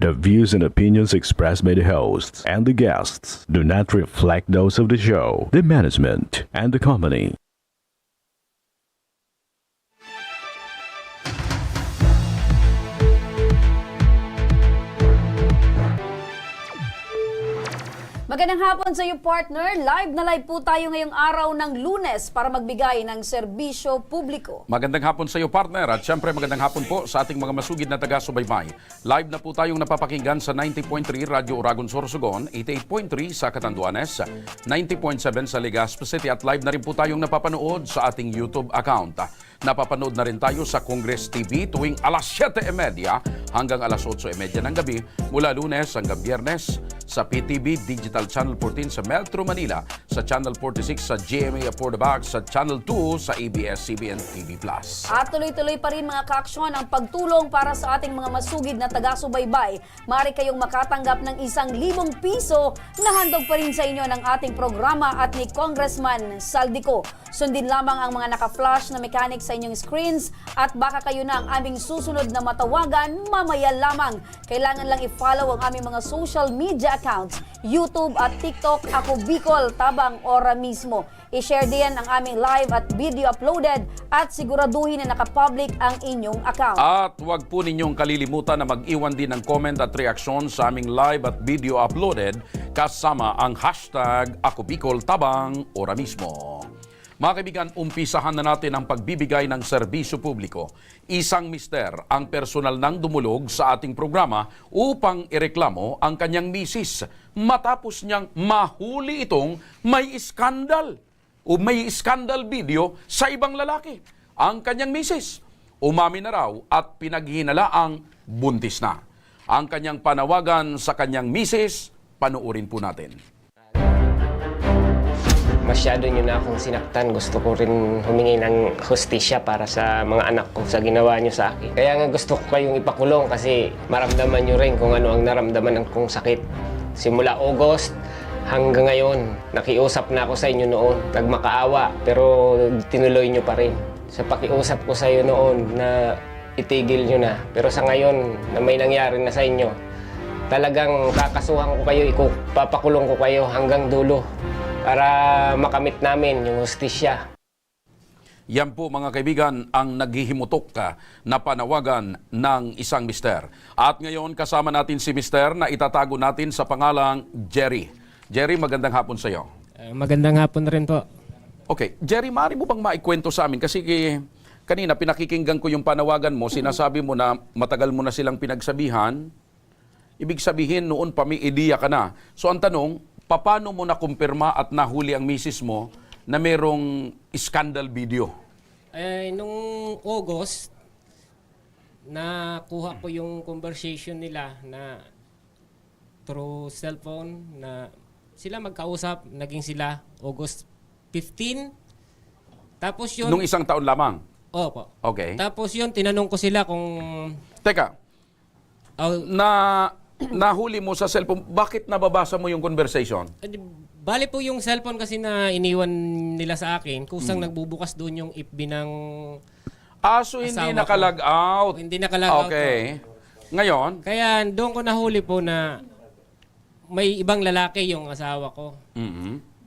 The views and opinions expressed by the hosts and the guests do not reflect those of the show, the management, and the company. Magandang hapon sa iyo, partner. Live na live po tayo ngayong araw ng Lunes para magbigay ng serbisyo publiko. Magandang hapon sa iyo, partner. At syempre magandang hapon po sa ating mga masugid na taga-subaybay. Live na po tayong napapakinggan sa 90.3 Radyo Uragon Sorsogon, 88.3 sa Catanduanes, 90.7 sa Legazpi City at live na rin po tayong napapanood sa ating YouTube account. Napapanood na rin tayo sa Congress TV tuwing alas 7:30 hanggang alas 8:30 ng gabi mula Lunes hanggang Biyernes sa PTV Digital Channel 14 sa Metro Manila, sa Channel 46 sa GMA Aportabac, sa Channel 2 sa ABS-CBN TV+. At tuloy-tuloy pa rin mga kaaksyon ang pagtulong para sa ating mga masugid na taga-subaybay. Maaari kayong makatanggap ng 1,000 piso na handog pa rin sa inyo ng ating programa at ni Congressman Saldico. Sundin lamang ang mga naka-flash na mechanics sa inyong screens at baka kayo na ang aming susunod na matawagan mamaya lamang. Kailangan lang i-follow ang aming mga social media accounts, YouTube at TikTok, Ako Bicol, Tabang Ora mismo. I-share din ang aming live at video uploaded at siguraduhin na nakapublic ang inyong account. At huwag po ninyong kalilimutan na mag-iwan din ng comment at reaksyon sa aming live at video uploaded kasama ang hashtag Ako Bicol, Tabang Ora mismo. Mga kaibigan, umpisahan na natin ang pagbibigay ng serbisyo publiko. Isang mister ang personal nang dumulog sa ating programa upang ireklamo ang kanyang misis matapos niyang mahuli itong may iskandal o may iskandal video sa ibang lalaki. Ang kanyang misis umamin na raw at pinaghinalaang buntis na. Ang kanyang panawagan sa kanyang misis, panuurin po natin. Masyado nyo na akong sinaktan. Gusto ko rin humingi ng hustisya para sa mga anak ko sa ginawa nyo sa akin. Kaya nga gusto ko kayong ipakulong kasi maramdaman nyo rin kung ano ang naramdaman kong sakit. Simula August hanggang ngayon, nakiusap na ako sa inyo noon. Nagmakaawa pero tinuloy nyo pa rin. Sa pakiusap ko sa iyo noon na itigil nyo na. Pero sa ngayon na may nangyari na sa inyo, talagang kakasuhan ko kayo, papakulong ko kayo hanggang dulo para makamit namin yung hustisya. Yan po mga kaibigan ang naghihimutok na panawagan ng isang mister. At ngayon kasama natin si mister na itatago natin sa pangalang Jerry. Jerry, magandang hapon sa iyo. Magandang hapon rin po. Okay, Jerry, maaari mo bang maikwento sa amin? Kasi kanina pinakikinggan ko yung panawagan mo, sinasabi mo na matagal mo na silang pinagsabihan. Ibig sabihin noon pa may ideya ka na. So ang tanong, paano mo nakumpirma at nahuli ang misis mo na merong scandal video? Nung August, nakuha ko yung conversation nila na through cellphone na sila magkausap, naging sila August 15. Tapos yun... Nung isang taon lamang? Opo. Okay. Tapos yun, tinanong ko sila kung... Teka, nahuli mo sa cellphone, bakit nababasa mo yung conversation? Bali po yung cellphone kasi na iniwan nila sa akin, kusang nagbubukas doon yung FB ng So hindi asawa nakalag out. Hindi nakalag out. Okay. Ngayon? Kaya doon ko nahuli po na may ibang lalaki yung asawa ko.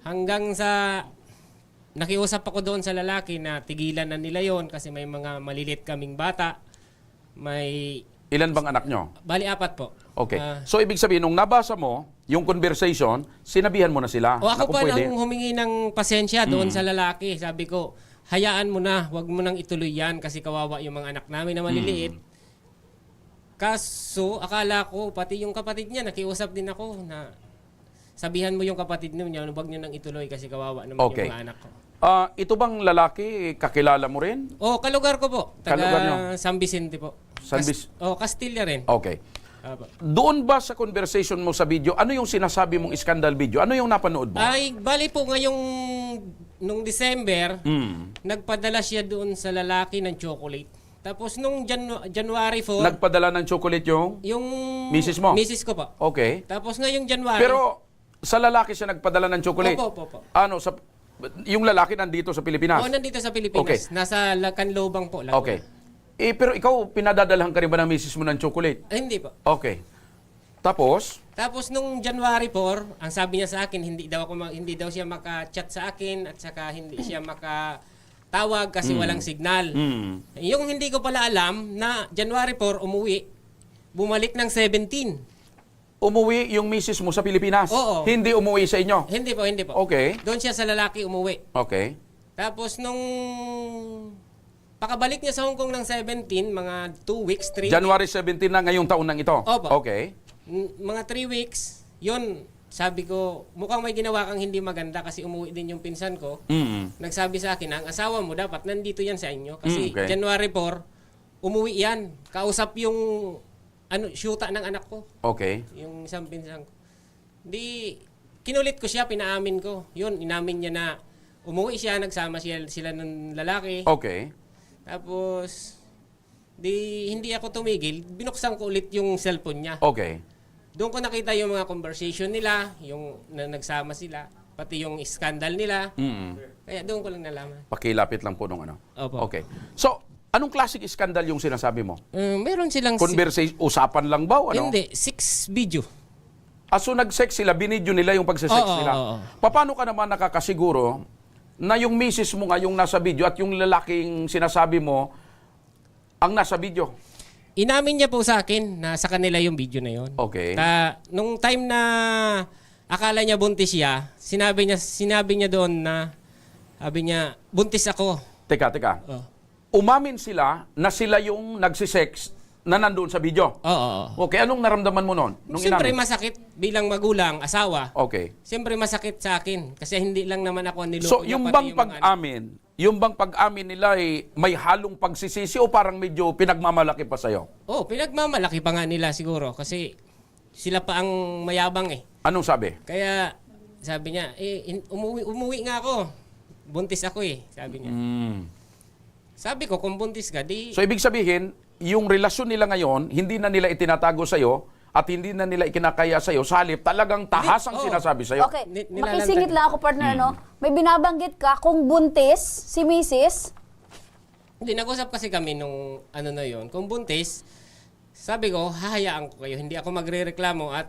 Hanggang sa nakiusap ako doon sa lalaki na tigilan na nila yon kasi may mga malilit kaming bata. May... Ilan bang anak nyo? Bali, 4 po. Okay. So ibig sabihin, nung nabasa mo yung conversation, sinabihan mo na sila? O ako na kung pa pwede. nang humingi ng pasensya doon sa lalaki. Sabi ko, hayaan mo na, wag mo nang ituloy yan kasi kawawa yung mga anak namin na maliliit. Kaso, akala ko, pati yung kapatid niya, nakiusap din ako na sabihan mo yung kapatid niya, wag niyo nang ituloy kasi kawawa naman yung mga anak ko. Ito bang lalaki, kakilala mo rin? O, kalugar ko po. Kalugar nyo? Taga San Vicente po. Castilla rin. Okay. Doon ba sa conversation mo sa video, ano yung sinasabi mong scandal video? Ano yung napanood mo? Ay, bali po ngayong nung December, nagpadala siya doon sa lalaki ng chocolate. Tapos nung January 4, Nagpadala ng chocolate yung misis mo? Misis ko po. Okay. Tapos ngayong January... Pero sa lalaki siya nagpadala ng chocolate? Opo. Ano, yung lalaki nandito sa Pilipinas? nandito sa Pilipinas. Okay. Nasa Canlobang po. Laguna. Okay. Pero ikaw, pinadadalhan ka rin ba ng misis mo ng chocolate? Ay, hindi po. Okay. Tapos nung January 4, ang sabi niya sa akin, hindi daw siya maka-chat sa akin at saka hindi siya makatawag kasi walang signal. Yung hindi ko pala alam na January 4 umuwi, bumalik ng 17. Umuwi yung misis mo sa Pilipinas? Oo. Hindi umuwi sa inyo? Hindi po. Okay. Doon siya sa lalaki umuwi. Okay. Tapos nung pakabalik niya sa Hong Kong ng 17, mga 2 weeks, 3 January 17 na ngayong taon nang ito? Opo. Okay. mga 3 weeks, yun, sabi ko, mukhang may ginawa kang hindi maganda kasi umuwi din yung pinsan ko. Nagsabi sa akin, ang asawa mo dapat nandito yan sa inyo. Kasi Okay. January 4, umuwi yan. Kausap yung syuta ng anak ko. Okay. Yung isang pinsan ko. Di, kinulit ko siya, pinaamin ko. Yun, inamin niya na umuwi siya, nagsama sila ng lalaki. Okay. Tapos, hindi ako tumigil. Binuksan ko ulit yung cellphone niya. Okay. Doon ko nakita yung mga conversation nila, yung na nagsama sila, pati yung scandal nila. Kaya doon ko lang nalaman. Pakilapit lang po nung ano. Opo. Okay. So, anong classic scandal yung sinasabi mo? Meron silang... Conversation, usapan lang ba o ano? Hindi, 6 video. So nag-sex sila, binidyo nila yung pagsisex Oo, nila. oo. Paano ka naman nakakasiguro na yung misis mo nga yung nasa video at yung lalaking sinasabi mo ang nasa video? Inamin niya po sa akin na sa kanila yung video na yon. Okay. Nung time na akala niya buntis siya, sinabi niya doon na, sabi niya, buntis ako. Teka. Oh. Umamin sila na sila yung nagsisex na nandoon sa video. Oo. Okay, anong naramdaman mo noon? Nung Siyempre inamin? masakit bilang magulang, asawa. Okay. Siyempre masakit sa akin kasi hindi lang naman ako ang niloko So, niya, yung pati bang yung mga anak. pag-amin nila ay may halong pagsisisi o parang medyo pinagmamalaki pa sa'yo? Pinagmamalaki pa nga nila siguro kasi sila pa ang mayabang eh. Anong sabi? Kaya sabi niya, umuwi nga ako. Buntis ako eh, sabi niya. Sabi ko, kung buntis ka, di... So, ibig sabihin, yung relasyon nila ngayon, hindi na nila itinatago sa'yo at hindi na nila ikinakaya sa'yo, sa halip talagang tahas ang Oo. sinasabi sa'yo. Okay, Nilalantad. makisingit lang ako, partner, no? May binabanggit ka kung buntis si Mrs. Hindi, nag-usap kasi kami nung ano na yon. Kung buntis, sabi ko, hahayaan ko kayo. Hindi ako magre-reklamo at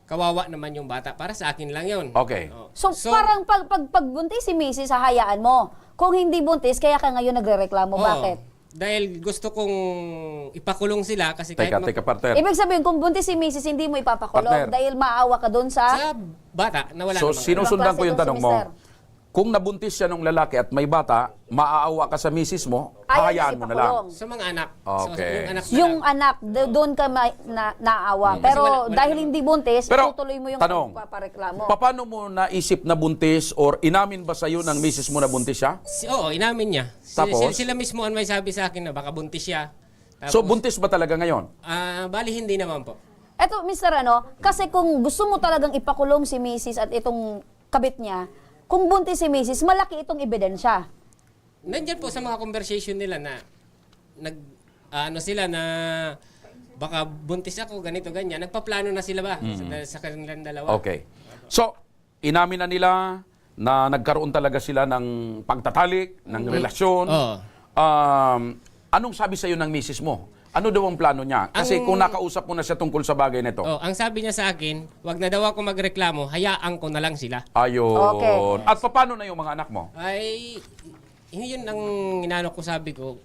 kawawa naman yung bata. Para sa akin lang yon. Okay. So, parang pag buntis si Mrs., hahayaan mo. Kung hindi buntis, kaya ka ngayon nagre-reklamo. Oo. Bakit? Dahil gusto kong ipakulong sila kasi Teka, partner. Ibig sabihin, kung buntis si Mrs., hindi mo ipapakulong Partner. dahil maawa ka doon sa bata na wala So, namang sinusundan ko Ibang yung klase tanong itong si mo. Kung nabuntis siya ng lalaki at may bata, maaawa ka sa misis mo, Ayaw hahayaan niya mo na lang. ipakulong. sa mga anak. Okay. yung anak na Yung lang. anak, doon ka naawa. Kasi Pero wala dahil naman. hindi buntis, Pero, tutuloy mo yung tanong, papareklamo. Paano mo naisip na buntis or inamin ba sa'yo ng misis mo na buntis siya? Oo, inamin niya. Tapos? Sila mismo ang may sabi sa akin na baka buntis siya. Tapos, So, buntis ba talaga ngayon? bali hindi naman po. Eto, Mr. Kasi kung gusto mo talagang ipakulong si Mrs. at itong kabit niya, kung buntis si Mrs., malaki itong ebidensya. Nandiyan po sa mga conversation nila na sila na baka buntis ako, ganito, ganyan. Nagpaplano na sila ba sa kanilang dalawa? Okay. So, inamin na nila na nagkaroon talaga sila ng pagtatalik, ng relasyon. Oo. Anong sabi sa'yo ng misis mo? Ano daw ang plano niya? Kasi kung nakausap mo na siya tungkol sa bagay nito. Oh, ang sabi niya sa akin, wag na daw ako magreklamo, hayaan ko na lang sila. Ayun. Okay. At paano na yung mga anak mo? Ay, yun ang inano ko, sabi ko.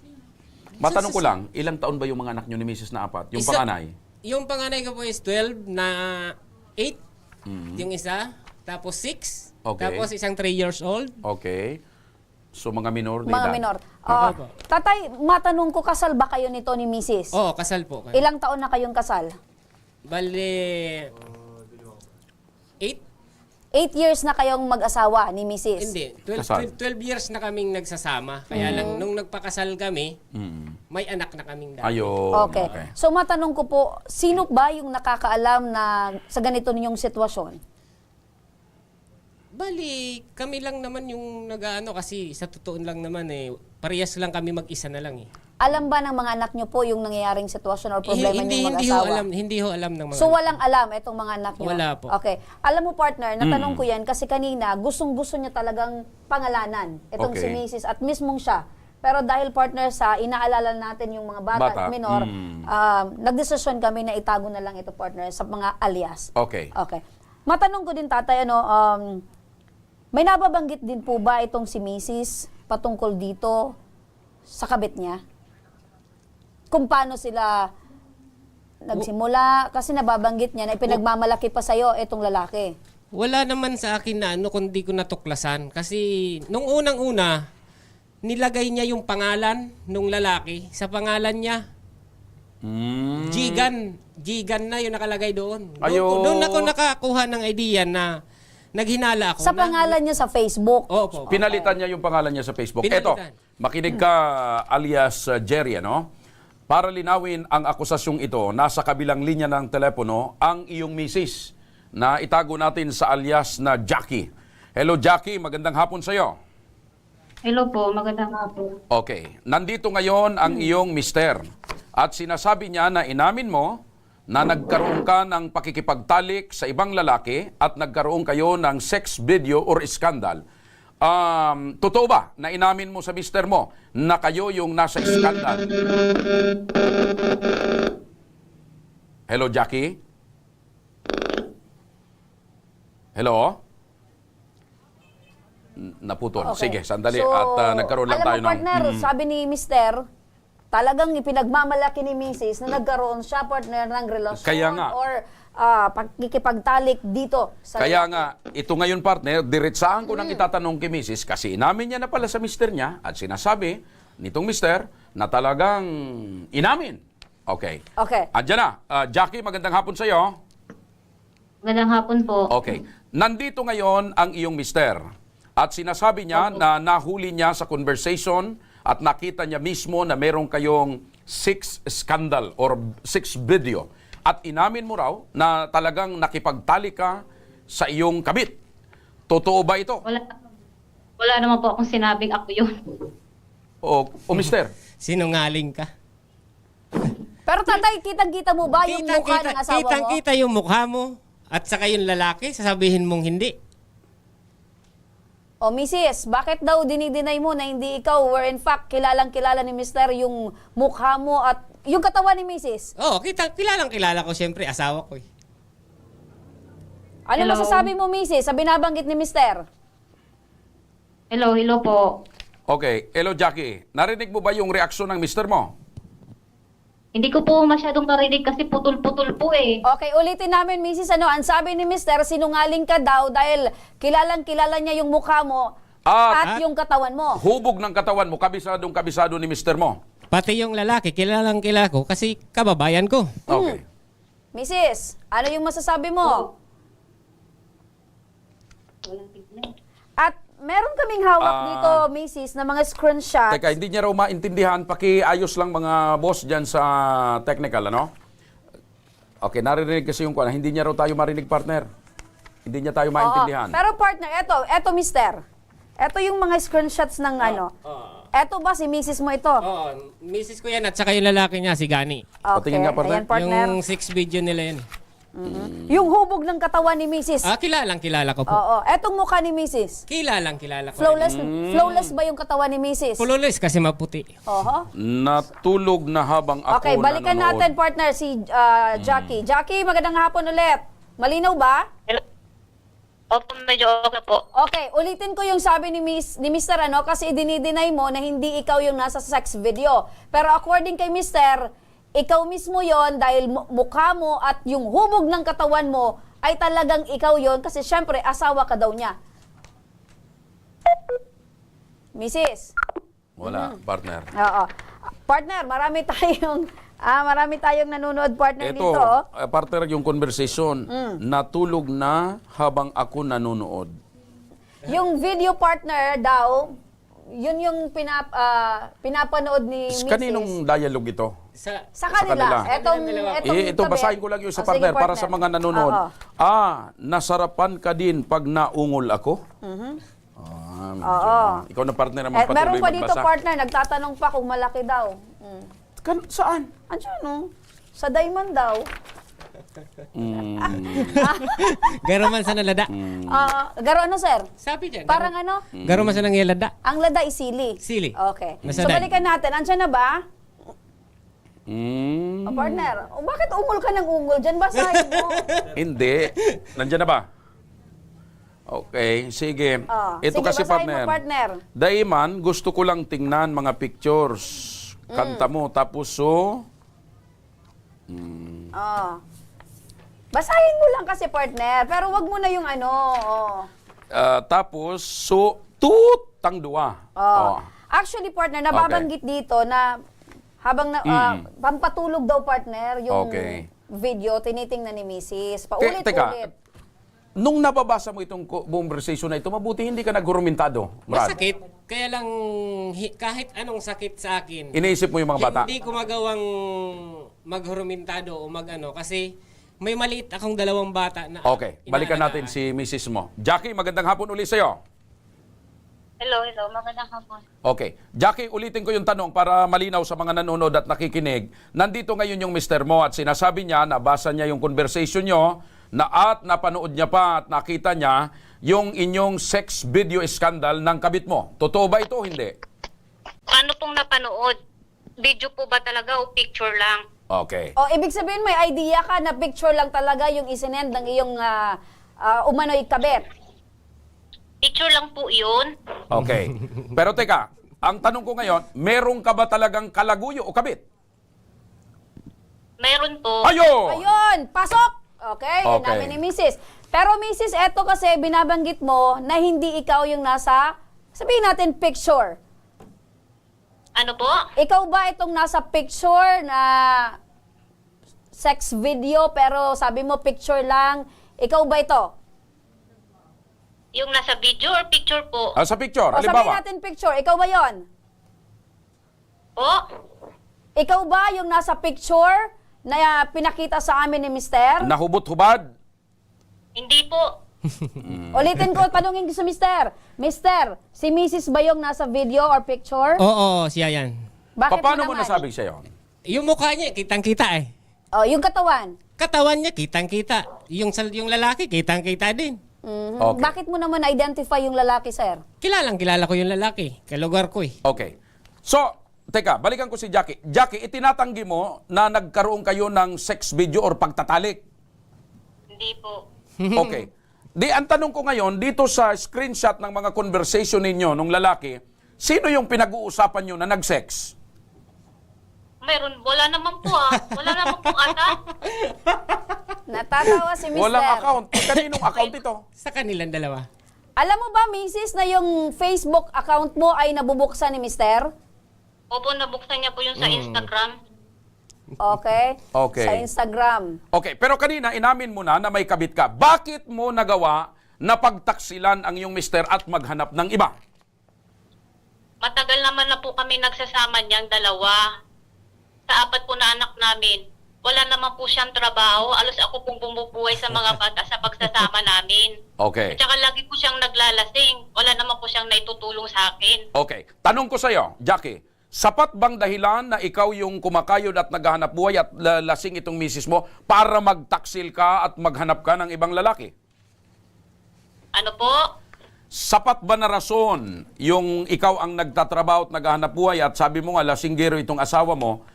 Matanong ko lang, ilang taon ba yung mga anak nyo ni misis na apat? Yung panganay? Yung panganay ko po is 12 na 8, yung isa, tapos 6, Okay. tapos isang 3 years old. Okay. So, mga minor Mga na edad. minor. Opo. Tatay, matanong ko, kasal ba kayo nito ni Mrs.? Oo, kasal po. Ilang taon na kayong kasal? Bale, 8? 8 years na kayong mag-asawa ni Mrs. Hindi, Kasal. 12 years na kaming nagsasama. Kaya lang, nung nagpakasal kami, may anak na kaming dati. Ayun. Okay. So matanong ko po, sino ba yung nakakaalam na sa ganito ninyong sitwasyon? Bali, kami lang naman yung nag-ano kasi sa totoo lang naman parehas lang kami mag-isa na lang eh. Alam ba ng mga anak nyo po yung nangyayaring sitwasyon o problema Hindi ninyong hindi ho mag-asawa? alam, hindi ho alam ng mga So anak. walang alam itong mga anak nyo? Wala po. Okay. Alam mo partner, natanong ko yan kasi kanina gustong-gusto niya talagang pangalanan itong si Okay. Mrs. at mismong siya. Pero dahil partner sa inaalala natin yung mga bata Bata, at minor, nagdesisyon kami na itago na lang ito partner sa mga alias. Okay. Okay. Matanong ko din tatay, may nababanggit din po ba itong si Mrs. patungkol dito sa kabit niya? Kung paano sila nagsimula? Kasi nababanggit niya na ipinagmamalaki pa sa'yo itong lalaki. Wala naman sa akin na kundi ko natuklasan. Kasi nung unang-una, nilagay niya yung pangalan nung lalaki sa pangalan niya. Jigan na yung nakalagay doon. Ayo. Doon ako nakakuha ng idea na naghinala ako. Sa pangalan niya sa Facebook. Opo. Pinalitan niya yung pangalan niya sa Facebook. Pinalitan. Eto, makinig ka alias Jerry, ano? Para linawin ang akusasyong ito, nasa kabilang linya ng telepono ang iyong misis na itago natin sa alias na Jackie. Hello Jackie, magandang hapon sa iyo. Hello po, magandang hapon. Okay, nandito ngayon ang iyong mister at sinasabi niya na inamin mo na nagkaroon ka ng pakikipagtalik sa ibang lalaki at nagkaroon kayo ng sex video or skandal. Totoo ba na inamin mo sa mister mo na kayo yung nasa skandal? Hello, Jackie? Hello? Naputol. Okay. Sige, sandali. So, At nagkaroon lang alam tayo mo, partner, sabi ni Mister, talagang ipinagmamalaki ni Mrs. na nagkaroon siya, partner, ng relasyon Kaya nga. or pagkikipagtalik dito. Sa Kaya nga, ito ngayon partner, diretsaan ko nang itatanong kay Mrs. kasi inamin niya na pala sa mister niya at sinasabi nitong mister na talagang inamin. Okay. Okay. Andiyan na. Jackie, magandang hapon sa iyo. Magandang hapon po. Okay. Nandito ngayon ang iyong mister at sinasabi niya na nahuli niya sa conversation at nakita niya mismo na meron kayong sex scandal or sex video. At inamin mo raw na talagang nakipagtalik ka sa iyong kabit. Totoo ba ito? Wala naman po akong sinabing ako yun. O mister? Sinungaling ka. Pero tatay, kitang-kita mo ba yung mukha ng asawa mo? Kitang-kita yung mukha mo at saka yung lalaki, sasabihin mong hindi. O Mrs., bakit daw dinideny mo na hindi ikaw were in fact kilalang-kilala ni Mister yung mukha mo at yung katawan ni Mrs.? Oo, kilalang-kilala ko siyempre, asawa ko eh. Ano Hello? masasabi mo, Mrs., sa binabanggit ni Mister? Hello po. Okay. Hello, Jackie. Narinig mo ba yung reaksyon ng mister mo? Hindi ko po masyadong narinig kasi putol-putol po eh. Okay, ulitin namin, Mrs. Ang sabi ni Mister, sinungaling ka daw dahil kilalang-kilala niya yung mukha mo at yung katawan mo. Hubog ng katawan mo, kabisado ni mister mo. Pati yung lalaki, kilalang-kilala ko kasi kababayan ko. Okay. Mrs., ano yung masasabi mo? At meron kaming hawak dito, Mrs., na mga screenshots. Teka, hindi niya raw maintindihan. Pakiayos lang mga boss dyan sa technical, ano? Okay, naririnig kasi yung kuwan. Hindi niya raw tayo marinig, partner. Hindi niya tayo maintindihan. Pero partner, eto Mister. Eto yung mga screenshots ng Eto ba si Mrs. mo ito? Oo, misis ko yan at saka yung lalaki niya, si Gani. Patingin nga, partner. Ayan, partner. Yung 6 video nila yan. Yung hubog ng katawan ni Mrs. Kilalang-kilala ko po. Oo. Etong mukha ni Mrs. Kilalang-kilala ko. Flawless ba yung katawan ni Mrs.? Pululis kasi maputi. Oho. Natulog na habang ako Okay, balikan nanonood. natin, partner, si Jackie. Jackie, magandang hapon ulit. Malinaw ba? Opo, medyo okay po. Okay, ulitin ko yung sabi ni Mr. Kasi dinideny mo na hindi ikaw yung nasa sex video. Pero according kay Mr., ikaw mismo yon dahil mukha mo at yung hubog ng katawan mo ay talagang ikaw yon kasi syempre asawa ka daw niya. Mrs. Wala, partner. Oo. Partner, marami tayong nanonood partner Ito, dito. partner, yung conversation. Natulog na habang ako nanonood. Yung video partner daw, yun yung pinapanood ni Mrs. Kaninong dialogue ito? Sa kanila. kanila. Ito, tabi. basahin ko lang yung sa Sige, partner para sa mga nanonood. Oo. Nasarapan ka din pag naungol ako? Oo. Ikaw na partner ang Meron magpatuloy pa dito magbasa. partner, nagtatanong pa kung malaki daw. Saan? Andiyan no? Sa Diamond daw. Garo man sa nalada. Garo ano, sir? Sabi dyan. Parang ano? Garo man sa nangyalada. Ang lada is sili. Sili. Okay. So, Nasaday. balikan natin. Andiyan na ba? Partner, bakit ungol ka ng ungol dyan? Basahin mo. Hindi. Nandiyan na ba? Okay, sige. Ito Sige, kasi basahin mo, partner. partner. Daiman, gusto ko lang tingnan mga pictures. Kanta mo, tapos Basahin mo lang kasi, partner. Pero wag mo na yung ano. tapos tutang dua. Oh. Actually, partner, nababanggit dito na habang pampatulog daw, partner, yung Okay. video, tinitingnan ni Mrs. Teka, Paulit-ulit. nung nababasa mo itong conversation na ito, mabuti hindi ka naghurumentado, Brad. Masakit. Kaya lang kahit anong sakit sa akin, Iniisip mo yung mga bata. hindi ko magawang maghurumentado o magano kasi may maliit akong 2 bata na Okay, balikan natin si Mrs. mo. Jackie, magandang hapon ulit sa'yo. Hello, magandang hapon. Okay. Jackie, ulitin ko yung tanong para malinaw sa mga nanonood at nakikinig. Nandito ngayon yung mister mo at sinasabi niya, nabasa niya yung conversation nyo, at napanood niya pa at nakita niya yung inyong sex video scandal ng kabit mo. Totoo ba ito o hindi? Ano pong napanood? Video po ba talaga o picture lang? Okay. O, ibig sabihin, may idea ka na picture lang talaga yung isinend ng iyong umano'y kabet. Picture lang po yun. Okay. Pero teka, ang tanong ko ngayon, meron ka ba talagang kalaguyo o kabit? Meron po. Ayun, pasok! Okay, yun Okay. namin ni Mrs. Pero Mrs, eto kasi binabanggit mo na hindi ikaw yung nasa, sabihin natin, picture. Ano po? Ikaw ba itong nasa picture na sex video pero sabi mo picture lang? Ikaw ba ito? Yung nasa video or picture po? Sa picture, O sabihin halimbawa. natin picture, ikaw ba yon? Po? Ikaw ba yung nasa picture na pinakita sa amin ni Mister? Nahubot-hubad? Hindi po. Ulitin ko, tanungin ko sa Mister. Mister, si Mrs. ba yung nasa video or picture? Oo, siya yan. Bakit Paano mo naman? nasabi sa'yo? Yung mukha niya, kitang-kita eh. Oh, yung katawan. Katawan niya, kitang-kita. Yung lalaki, kitang-kita din. Okay. Bakit mo naman identify yung lalaki, sir? Kilala ko yung lalaki. Kalugar ko eh. Okay. So, teka, balikan ko si Jackie. Jackie, itinatanggi mo na nagkaroon kayo ng sex video or pagtatalik? Hindi po. Okay. Di, ang tanong ko ngayon, dito sa screenshot ng mga conversation ninyo nung lalaki, sino yung pinag-uusapan nyo na nag-sex? Meron. Wala naman po Wala naman po ata. Natatawa si Mister. Walang account. Kaninong account ito? Sa kanilang dalawa. Alam mo ba, Mrs., na yung Facebook account mo ay nabubuksan ni Mister? Opo, nabuksan niya po yun sa Instagram. Okay? Okay. Sa Instagram. Okay, pero kanina inamin mo na may kabit ka. Bakit mo nagawa na pagtaksilan ang iyong mister at maghanap ng iba? Matagal naman na po kami nagsasama niyang dalawa. Sa 4 po na anak namin. Wala naman po siyang trabaho. Alos ako pong bumubuhay sa mga bata sa pagsasama namin. Okay. At saka lagi po siyang naglalasing. Wala naman po siyang naitutulong sa akin. Okay. Tanong ko sa iyo, Jackie, sapat bang dahilan na ikaw yung kumakayod at naghahanap buhay at lasing itong misis mo para magtaksil ka at maghanap ka ng ibang lalaki? Ano po? Sapat ba na rason yung ikaw ang nagtatrabaho at naghahanap buhay at sabi mo nga lasinggero itong asawa mo,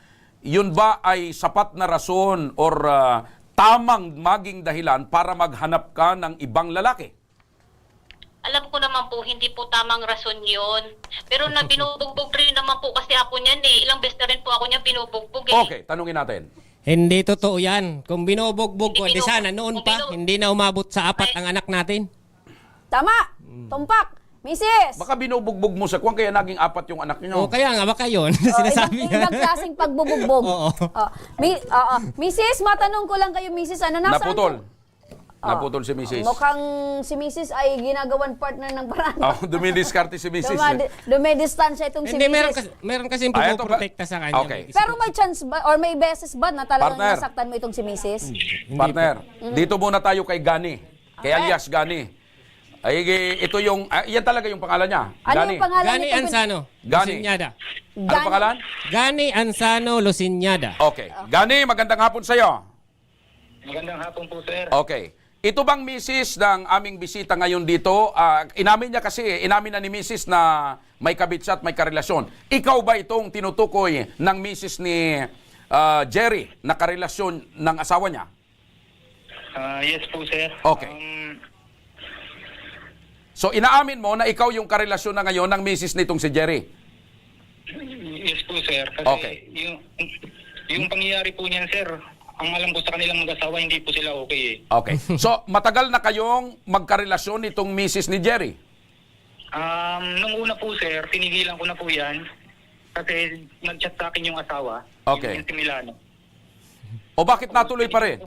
yun ba ay sapat na rason or tamang maging dahilan para maghanap ka ng ibang lalaki? Alam ko naman po, hindi po tamang rason yun. Pero na binubugbog rin naman po kasi ako niyan eh. Ilang beses na rin po ako niya binubugbog eh. Okay, tanungin natin. Hindi totoo yan. Kung binubugbog ko, Hindi di sana noon pa, hindi na umabot sa 4 ang anak natin. Tama! Tumpak! Mrs. Baka binubugbog mo sa kwan kaya naging 4 yung anak niyo. O kaya nga, baka yun. Sinasabi niya. Ibang klaseng pagbubugbog. Oo. Mrs., matanong ko lang kayo, Mrs. Ano, nasaan? Naputol. Naputol si Mrs. Mukhang si Mrs. ay ginagawan partner ng barangay. Oh, dumidiskarte si Mrs. Dumidistansya itong si Hindi, Mrs. meron kasi Ah, eto ba? pumoprotekta sa kanya. Okay. Pero may chance ba, or may beses ba na talagang Partner. nasaktan mo itong si Mrs.? Partner, dito muna tayo kay Gani. Kay alias Gani. Ay, ito yung, yan talaga yung pangalan niya. Ano Gani. yung pangalan Gani nito? Ansano, Gani. Lusinyada. Ano pangalan? Gani Ansano Lusinyada. Okay. Gani, magandang hapon sa'yo. Magandang hapon po, sir. Okay. Ito bang misis ng aming bisita ngayon dito? Inamin niya kasi, inamin na ni misis na may kabit siya at may karelasyon. Ikaw ba itong tinutukoy ng misis ni Jerry na karelasyon ng asawa niya? Yes po, sir. Okay. So inaamin mo na ikaw yung karelasyon na ngayon ng misis nitong si Jerry? Yes po, sir. Kasi Okay. yung pangyayari po niyan, sir, ang alam ko sa kanilang mag-asawa, hindi po sila okay eh. Okay. So matagal na kayong magkarelasyon nitong misis ni Jerry? Nung una po, sir, tinigilan ko na po yan. Kasi nag-chat sa akin yung asawa. Okay. Yung si Milano. O bakit natuloy pa rin?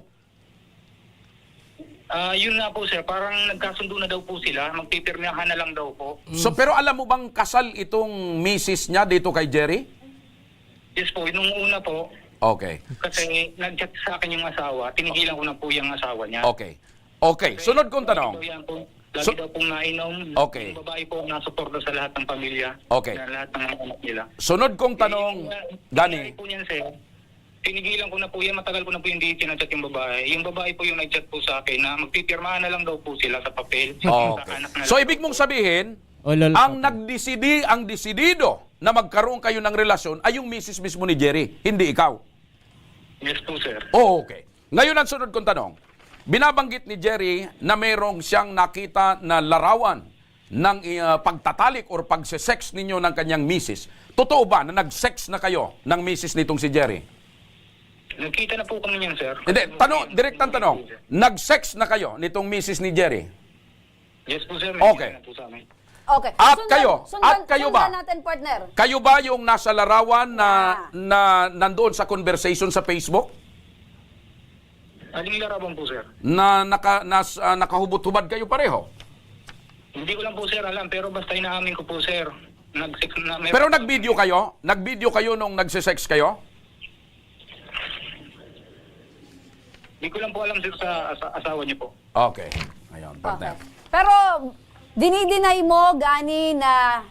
Yun nga po, sir. Parang nagkasundo na daw po sila. Magpipirmihan na lang daw po. So pero alam mo bang kasal itong misis niya dito kay Jerry? Yes po. Nung una po, Okay. kasi nag-chat sa akin yung asawa, tinigilan ko na po yung asawa niya. Okay. Okay. Sunod kong tanong. Lagi daw pong nainom. Okay. Yung babae po nasuporta sa lahat ng pamilya. Okay. Na lahat ng mga anak nila. Sunod kong tanong, Dani. Po niyan, sir. Tinigilan ko na po yan. Matagal ko na po hindi sinachat yung babae. Yung babae po yung nag-chat po sa akin na magpipirmahan na lang daw po sila sa papel. Sa Okay. anak na So lang. ibig mong sabihin, O, lol. ang desidido na magkaroon kayo ng relasyon ay yung misis mismo ni Jerry, hindi ikaw. Yes po, sir. Oh, okay. Ngayon ang sunod kong tanong. Binabanggit ni Jerry na mayroong siyang nakita na larawan ng pagtatalik or pagsesex ninyo ng kanyang misis. Totoo ba na nag-sex na kayo ng misis nitong si Jerry? Nagkita na po kami niyan, sir. Hindi, direktang tanong. Nag-sex na kayo nitong misis ni Jerry? Yes po, sir. Okay. Na po sa amin. Okay. At kayo ba? Sundan natin, partner. Kayo ba yung nasa larawan na nandoon sa conversation sa Facebook? Aling larawan po, sir? Na nakahubot-hubad kayo pareho? Hindi ko lang po, sir, alam. Pero basta inaamin ko po, sir. Pero nag-video kayo? Nag-video kayo nung nagsisex kayo? Hindi ko lang po alam, sir, sa asawa niyo po. Okay. Ayun, Okay. partner. Pero dinideny mo, Gani, na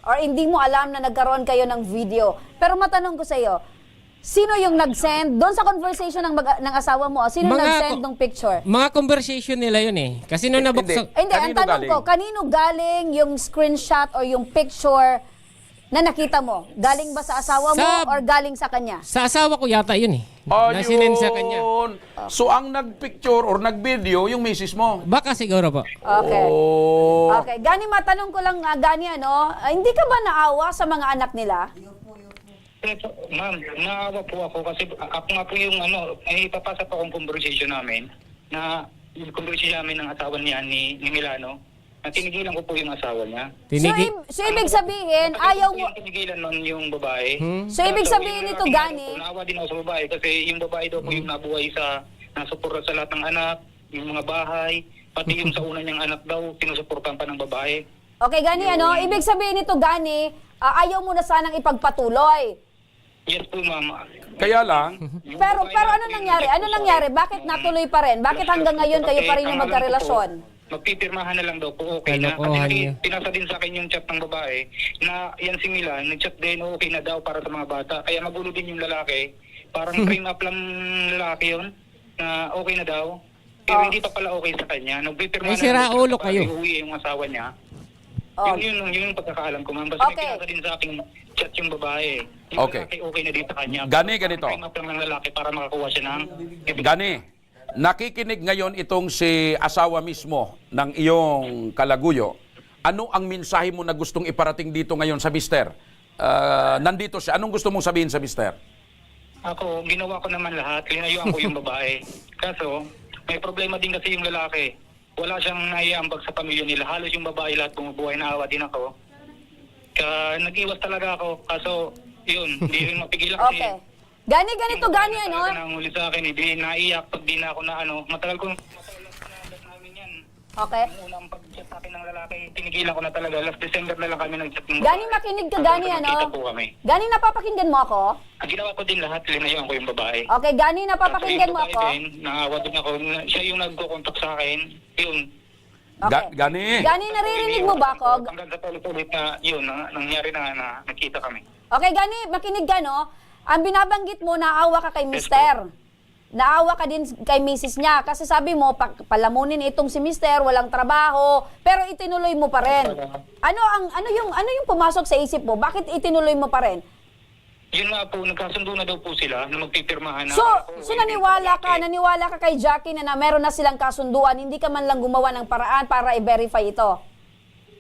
or hindi mo alam na nagkaroon kayo ng video. Pero matanong ko sa iyo, sino yung nag-send doon sa conversation ng asawa mo? Sino nag-send ng picture? Mga conversation nila yun eh. Kasi nung nabuksan... Hindi, ang Kanino tanong ko, galing? kanino galing yung screenshot or yung picture na nakita mo? Galing ba sa asawa mo Sa- or galing sa kanya? Sa asawa ko yata yun eh. Na sinend sa kanya. Ayun. So ang nag-picture or nag-video yung misis mo? Baka siguro po. Okay. Oh. Okay. Gani, matanong ko lang, Gani, hindi ka ba naawa sa mga anak nila? Ma'am, naawa po ako kasi ako nga po yung may ipapasa pa akong conversation namin na yung conversation namin ng asawa niya ni Milano na tinigilan ko po yung asawa niya. So, ibig sabihin, ayaw mo... Yung tinigilan nun yung babae. So, ibig sabihin nito, Gani... Naawa din ako sa babae kasi yung babae daw po yung nabuhay sa nasuporta sa lahat ng anak, yung mga bahay, pati yung sa una niyang anak daw, sinusuportahan pa ng babae. Okay, Gani, ibig sabihin nito, Gani, ayaw mo na sanang ipagpatuloy. Yes po, ma'am. Kaya lang, Pero ano nangyari? Ano nangyari? Bakit natuloy pa rin? Bakit hanggang ngayon kayo pa rin yung magkarelasyon? Magpipirmahan na lang daw po, okay na. Kalokohan Kasi niya. pinasa din sa akin yung chat ng babae na yan si Milan, nag-chat din, okay na daw para sa mga bata. Kaya magulo din yung lalaki. Parang train up lang lalaki yun, na okay na daw. Pero hindi pa pala okay sa kanya. Nagpipirmahan Ay, sira ulo kayo. Uwi yung asawa niya. Oh. Yun yung pagkakaalam ko, ma'am. Basta Okay. may pinasa din sa akin chat yung babae. Yung Okay. lalaki okay na din sa kanya. Gani, ganito. Train up lang ng lalaki para makakuha siya ng... Gani, nakikinig ngayon itong si asawa mismo ng iyong kalaguyo. Ano ang mensahe mo na gustong iparating dito ngayon sa mister? Nandito siya. Anong gusto mong sabihin sa mister? Ako, ginawa ko naman lahat. Linayuan ko yung babae. Kaso, may problema din kasi yung lalaki. Wala siyang naiambag sa pamilya nila. Halos yung babae lahat bumubuhay, naawa din ako. Kaya nag-iwas talaga ako. Kaso, yun, hindi rin mapigilan kasi... Okay. Gani, ganito, Gani, Talaga nanguli sa akin, hindi naiyak pag di na ako na matagal ko namin yan. Okay. Yung unang pag-chat sa akin ng lalaki, tinigilan ko na talaga. Last December na lang kami nag-chat ng Gani, makinig ka, Gani, Nagkita po kami. Gani, napapakinggan mo ako? Ang ginawa ko din lahat, linayuan ko yung babae. Okay, Gani, napapakinggan mo ako? Naawa din ako. Siya yung nagko-contact sa akin. Yun. Okay. Gani, Gani, naririnig mo ba ako? Hanggang sa ulit na yun, nangyari na nakita kami. Okay, Gani, makinig ka, no? Ang binabanggit mo, naawa ka kay mister. naawa ka din kay misis niya kasi sabi mo palamunin itong si mister, walang trabaho, pero itinuloy mo pa rin. Ano yung pumasok sa isip mo? Bakit itinuloy mo pa rin? Yun nga po, nagkasundo na daw po sila na magpipirmahan na. So naniwala ka kay Jackie na meron na silang kasunduan, hindi ka man lang gumawa ng paraan para i-verify ito.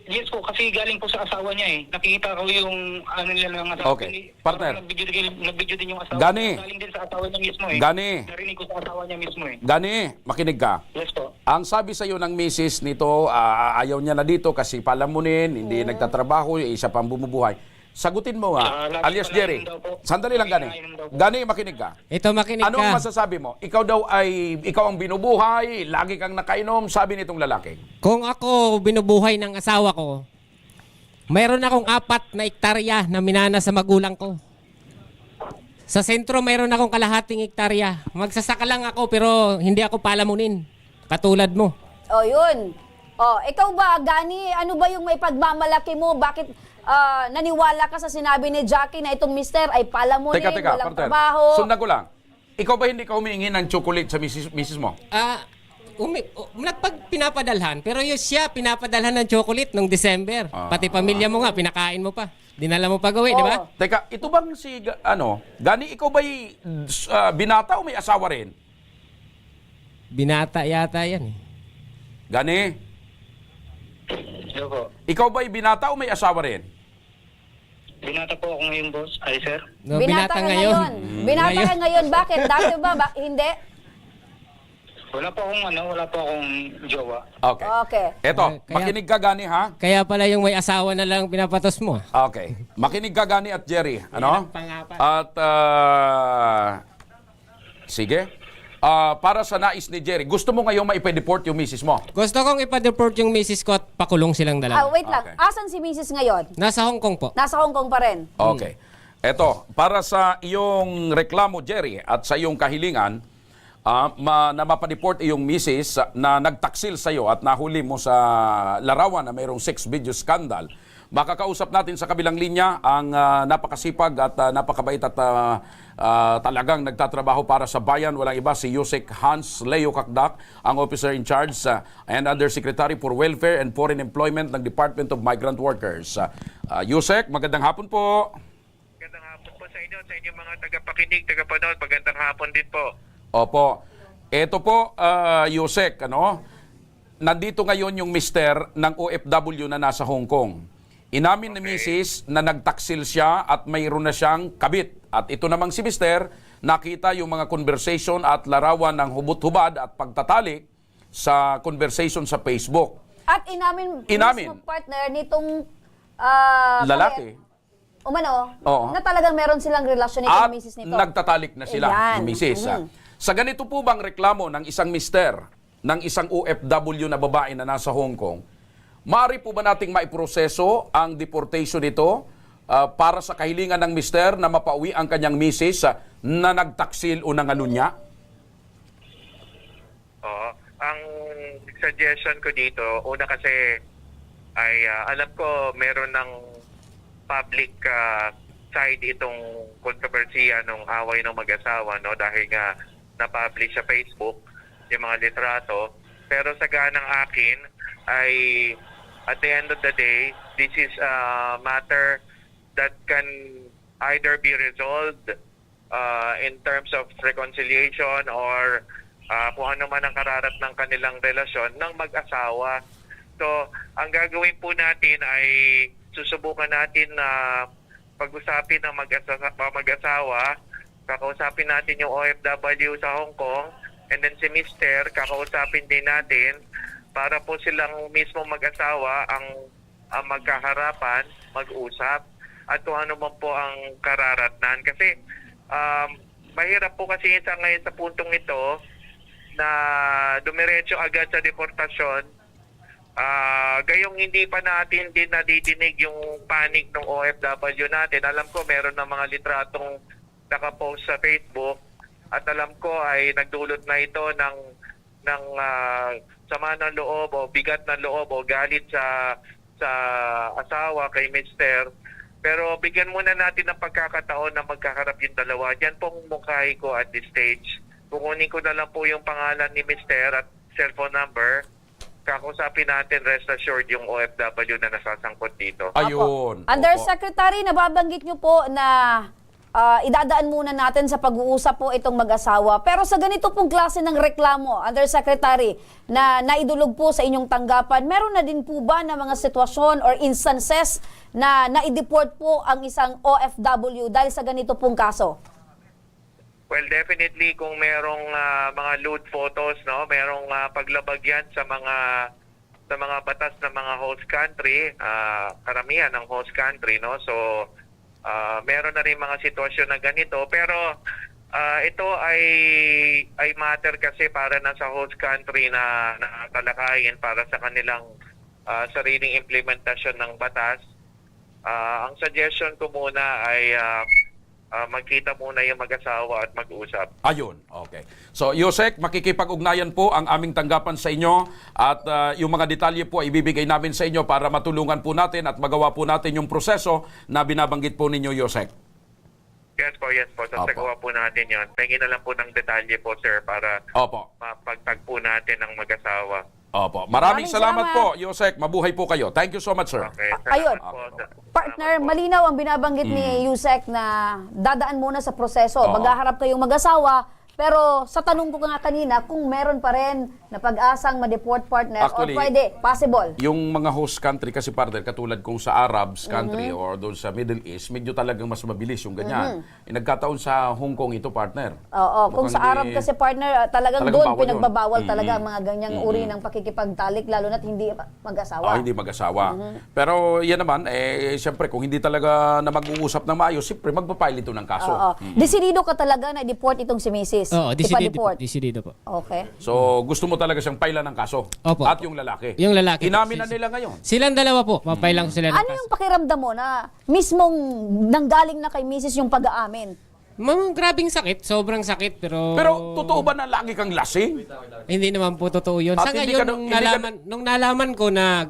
Yes po, kasi galing po sa asawa niya eh. Nakikita ko yung ano nila ng asawa. Okay, partner. Nag-video din yung asawa. Gani. Galing din sa asawa niya mismo eh. Gani. Narinig ko sa asawa niya mismo eh. Gani, makinig ka. Yes po. Ang sabi sa iyo ng misis nito, ayaw niya na dito kasi palamunin, hindi nagtatrabaho, isa pang bumubuhay. Sagutin mo nga, Lagi alias pala Jerry. inom daw po. Sandali lang, Gani. Lagi inom daw po. Gani, makinig ka. Ito, makinig Anong ka. masasabi mo? Ikaw ang binubuhay, lagi kang nakainom, sabi nitong lalaki. Kung ako binubuhay ng asawa ko, mayroon akong 4 na hektarya na minana sa magulang ko. Sa sentro, mayroon akong kalahating hektarya. Magsasaka lang ako pero hindi ako palamunin. Katulad mo. O yun. O, ikaw ba, Gani, ano ba yung may pagmamalaki mo? Bakit naniwala ka sa sinabi ni Jackie na itong mister ay palamunin, Teka, walang partner. trabaho? Sundan ko lang. Ikaw ba hindi ka humihingi ng chocolate sa misis mo? Nagpag pinapadalhan, pero yung siya pinapadalhan ng chocolate nung December. Pati pamilya mo nga, pinakain mo pa. Dinala mo pa gawin, di ba? Oo. Teka, ito bang Gani, ikaw ba'y binata o may asawa rin? Binata yata yan eh. Gani, Yo po. ikaw ba'y binata o may asawa rin? Binata po ako ngayon, boss. Ay, sir. No, Binata ka ngayon. Binata ka ngayon. Bakit? Dati ba? Hindi? Wala po akong jowa. Okay. Okay. Eto, Kaya- makinig ka, Gani, ha? Kaya pala yung may asawa na lang pinapatos mo. Okay. Makinig ka, Gani at Jerry. Ano? Yan ang pangapat. At, sige. Para sa nais ni Jerry, gusto mo ngayong maipedeport yung misis mo? Gusto kong ipa-deport yung misis ko at pakulong silang dalawa. Wait lang. Okay. Asan si Mrs. ngayon? Nasa Hong Kong po. Nasa Hong Kong pa rin. Okay. Eto, para sa iyong reklamo, Jerry, at sa iyong kahilingan, na mapadeport iyong misis na nagtaksil sa iyo at nahuli mo sa larawan na mayroong sex video scandal, makakausap natin sa kabilang linya ang napakasipag at napakabait at talagang nagtatrabaho para sa bayan. Walang iba si Yusek Hans Leo Kakdak, ang officer in charge and Undersecretary for Welfare and Foreign Employment ng Department of Migrant Workers. Yusek, magandang hapon po. Magandang hapon po sa inyo, sa inyong mga tagapakinig, tagapanood. Magandang hapon din po. Opo. Ito po, Yusek, nandito ngayon yung mister ng OFW na nasa Hong Kong. Inamin ni Mrs. na nagtaksil siya at mayroon na siyang kabit. At ito namang si mister, nakita yung mga conversation at larawan ng hubot-hubad at pagtatalik sa conversation sa Facebook. At inamin. Mismo partner nitong Lalaki. Oo. na talagang meron silang relasyon nito At ng misis nito. nagtatalik na sila Ayan. ng misis. Mhm. Sa ganito po bang reklamo ng isang mister, ng isang OFW na babae na nasa Hong Kong, maaari po ba nating maiproseso ang deportation nito para sa kahilingan ng mister na mapauwi ang kanyang misis na nagtaksil o nangalunya? Oo. Ang suggestion ko dito, una kasi ay alam ko meron ng public side itong kontrobersiya ng away ng mag-asawa, no? Dahil nga na-publish sa Facebook yung mga litrato. Pero sa ganang akin ay at the end of the day, this is a matter that can either be resolved in terms of reconciliation or kung ano man ang kararat ng kanilang relasyon ng mag-asawa. So, ang gagawin po natin ay susubukan natin na pag-usapin ng mag-asawa, kakausapin natin yung OFW sa Hong Kong, and then si Mister, kakausapin din natin para po silang mismo mag-asawa ang magkaharapan, mag-usap, at kung ano man po ang kararatnan. Kasi mahirap po kasi ngayon sa puntong ito na dumiretso agad sa deportasyon. Gayong hindi pa natin din nadidinig yung panig ng OFW natin. Alam ko meron ng mga litratong nakapost sa Facebook at alam ko ay nagdulot na ito ng sama ng loob o bigat ng loob o galit sa asawa kay Mister. Pero bigyan muna natin ng pagkakataon na magkaharap yung dalawa. Yan pong mukhay ko at this stage kukunin ko na lang po yung pangalan ni Mr. at cellphone number. Kakusapin natin, rest assured, yung OFW na nasasangkot dito. Ayun. Undersecretary, nababanggit niyo po na idadaan muna natin sa pag-uusap po itong mag-asawa. Pero sa ganito pong klase ng reklamo, Undersecretary, na naidulog po sa inyong tanggapan, meron na din po ba na mga sitwasyon or instances na naideport po ang isang OFW dahil sa ganito pong kaso? Well, definitely kung merong mga lewd photos, no, merong paglabag yan sa mga batas ng mga host country, karamihan ng host country, no. So meron na rin mga sitwasyon na ganito, pero ito ay matter kasi para na sa host country na talakayin para sa kanilang sariling implementasyon ng batas. Ang suggestion ko muna ay magkita muna yung mag-asawa at mag-usap. Ayun, okay. So, Yusek, makikipag-ugnayan po ang aming tanggapan sa inyo at yung mga detalye po ay ibibigay namin sa inyo para matulungan po natin at magawa po natin yung proseso na binabanggit po ninyo, Yusek. Yes po. Sasagawa po natin yun. Tingin na lang po ng detalye po, sir, para Opo. mapagtagpo natin ang mag-asawa. Opo. Maraming Maraming salamat salamat. po, Yusek. Mabuhay po kayo. Thank you so much, sir. Okay, Ayun. salamat po. Partner, Salamat po. malinaw ang binabanggit ni Yusek na dadaan muna sa proseso. Oo. Maghaharap kayong mag-asawa, pero sa tanong ko nga kanina, kung meron pa rin na pag-asang ma-deport partner Actually, o pwede, possible. Yung mga host country kasi, partner, katulad kung sa Arabs country or doon sa Middle East, medyo talagang mas mabilis yung ganyan. Nagkataon sa Hong Kong ito, partner. Oo, kung sa Mukhang Arab hindi- kasi partner, talagang Talagang doon bawal yun. pinagbabawal talaga ang mga ganyang uri ng pakikipagtalik, lalo na't hindi mag-asawa. Hindi mag-asawa. Pero yan naman, siyempre, kung hindi talaga na mag-uusap ng maayos, siyempre, magpapile ito ng kaso. Oo. Desidido ka talaga na i-deport itong si Mrs. Oo, decidido po. Ipa-deport. Decidido po. Okay. So, gusto mo talaga siyang pailan ng kaso? Opo. At yung lalaki? Yung lalaki. Inamin na nila ngayon. Silang dalawa po. Papailang sila ng Ano kaso. yung pakiramdam mo na mismong nanggaling na kay Mrs. yung pag-aamin? Grabing sakit. Sobrang sakit. Pero Totoo ba na lagi kang lasing? hindi naman po totoo yun. At Sa hindi ngayon, ka na- nung nalaman ko na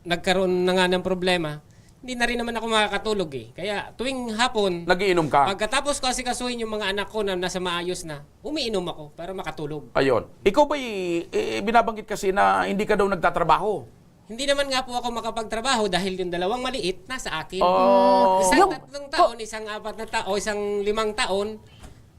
nagkaroon na nga ng problema, hindi na rin naman ako makakatulog eh. Kaya tuwing hapon, Nagiinom ka? pagkatapos ko asikasuhin yung mga anak ko na nasa maayos na, umiinom ako para makatulog. Ayun. Ikaw ba binabanggit kasi na hindi ka daw nagtatrabaho? Hindi naman nga po ako makapagtrabaho dahil yung dalawang maliit nasa akin. Oh. Isang 3 taon, isang 4 na taon, isang 5 taon,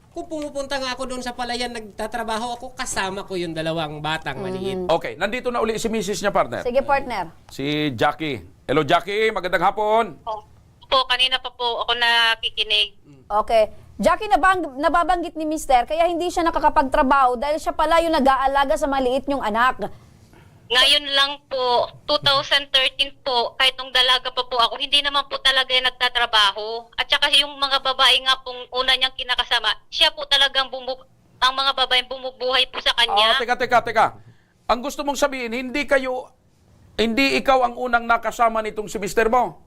kung pumupunta nga ako doon sa palayan, nagtatrabaho ako, kasama ko yung dalawang batang maliit. Okay, nandito na uli si Mrs. niya, partner. Sige, partner. Si Jackie. Hello, Jackie. Magandang hapon. Kanina pa po ako nakikinig. Okay. Jackie, nababanggit ni Mister, kaya hindi siya nakakapagtrabaho dahil siya pala yung nag-aalaga sa maliit niyong anak. Ngayon lang po, 2013 po, kahit nung dalaga pa po ako, hindi naman po talaga yung nagtatrabaho. At saka yung mga babae nga pong una niyang kinakasama, siya po talagang ang mga babaeng bumubuhay po sa kanya. Teka. Ang gusto mong sabihin, hindi ikaw ang unang nakasama nitong si Mister mo?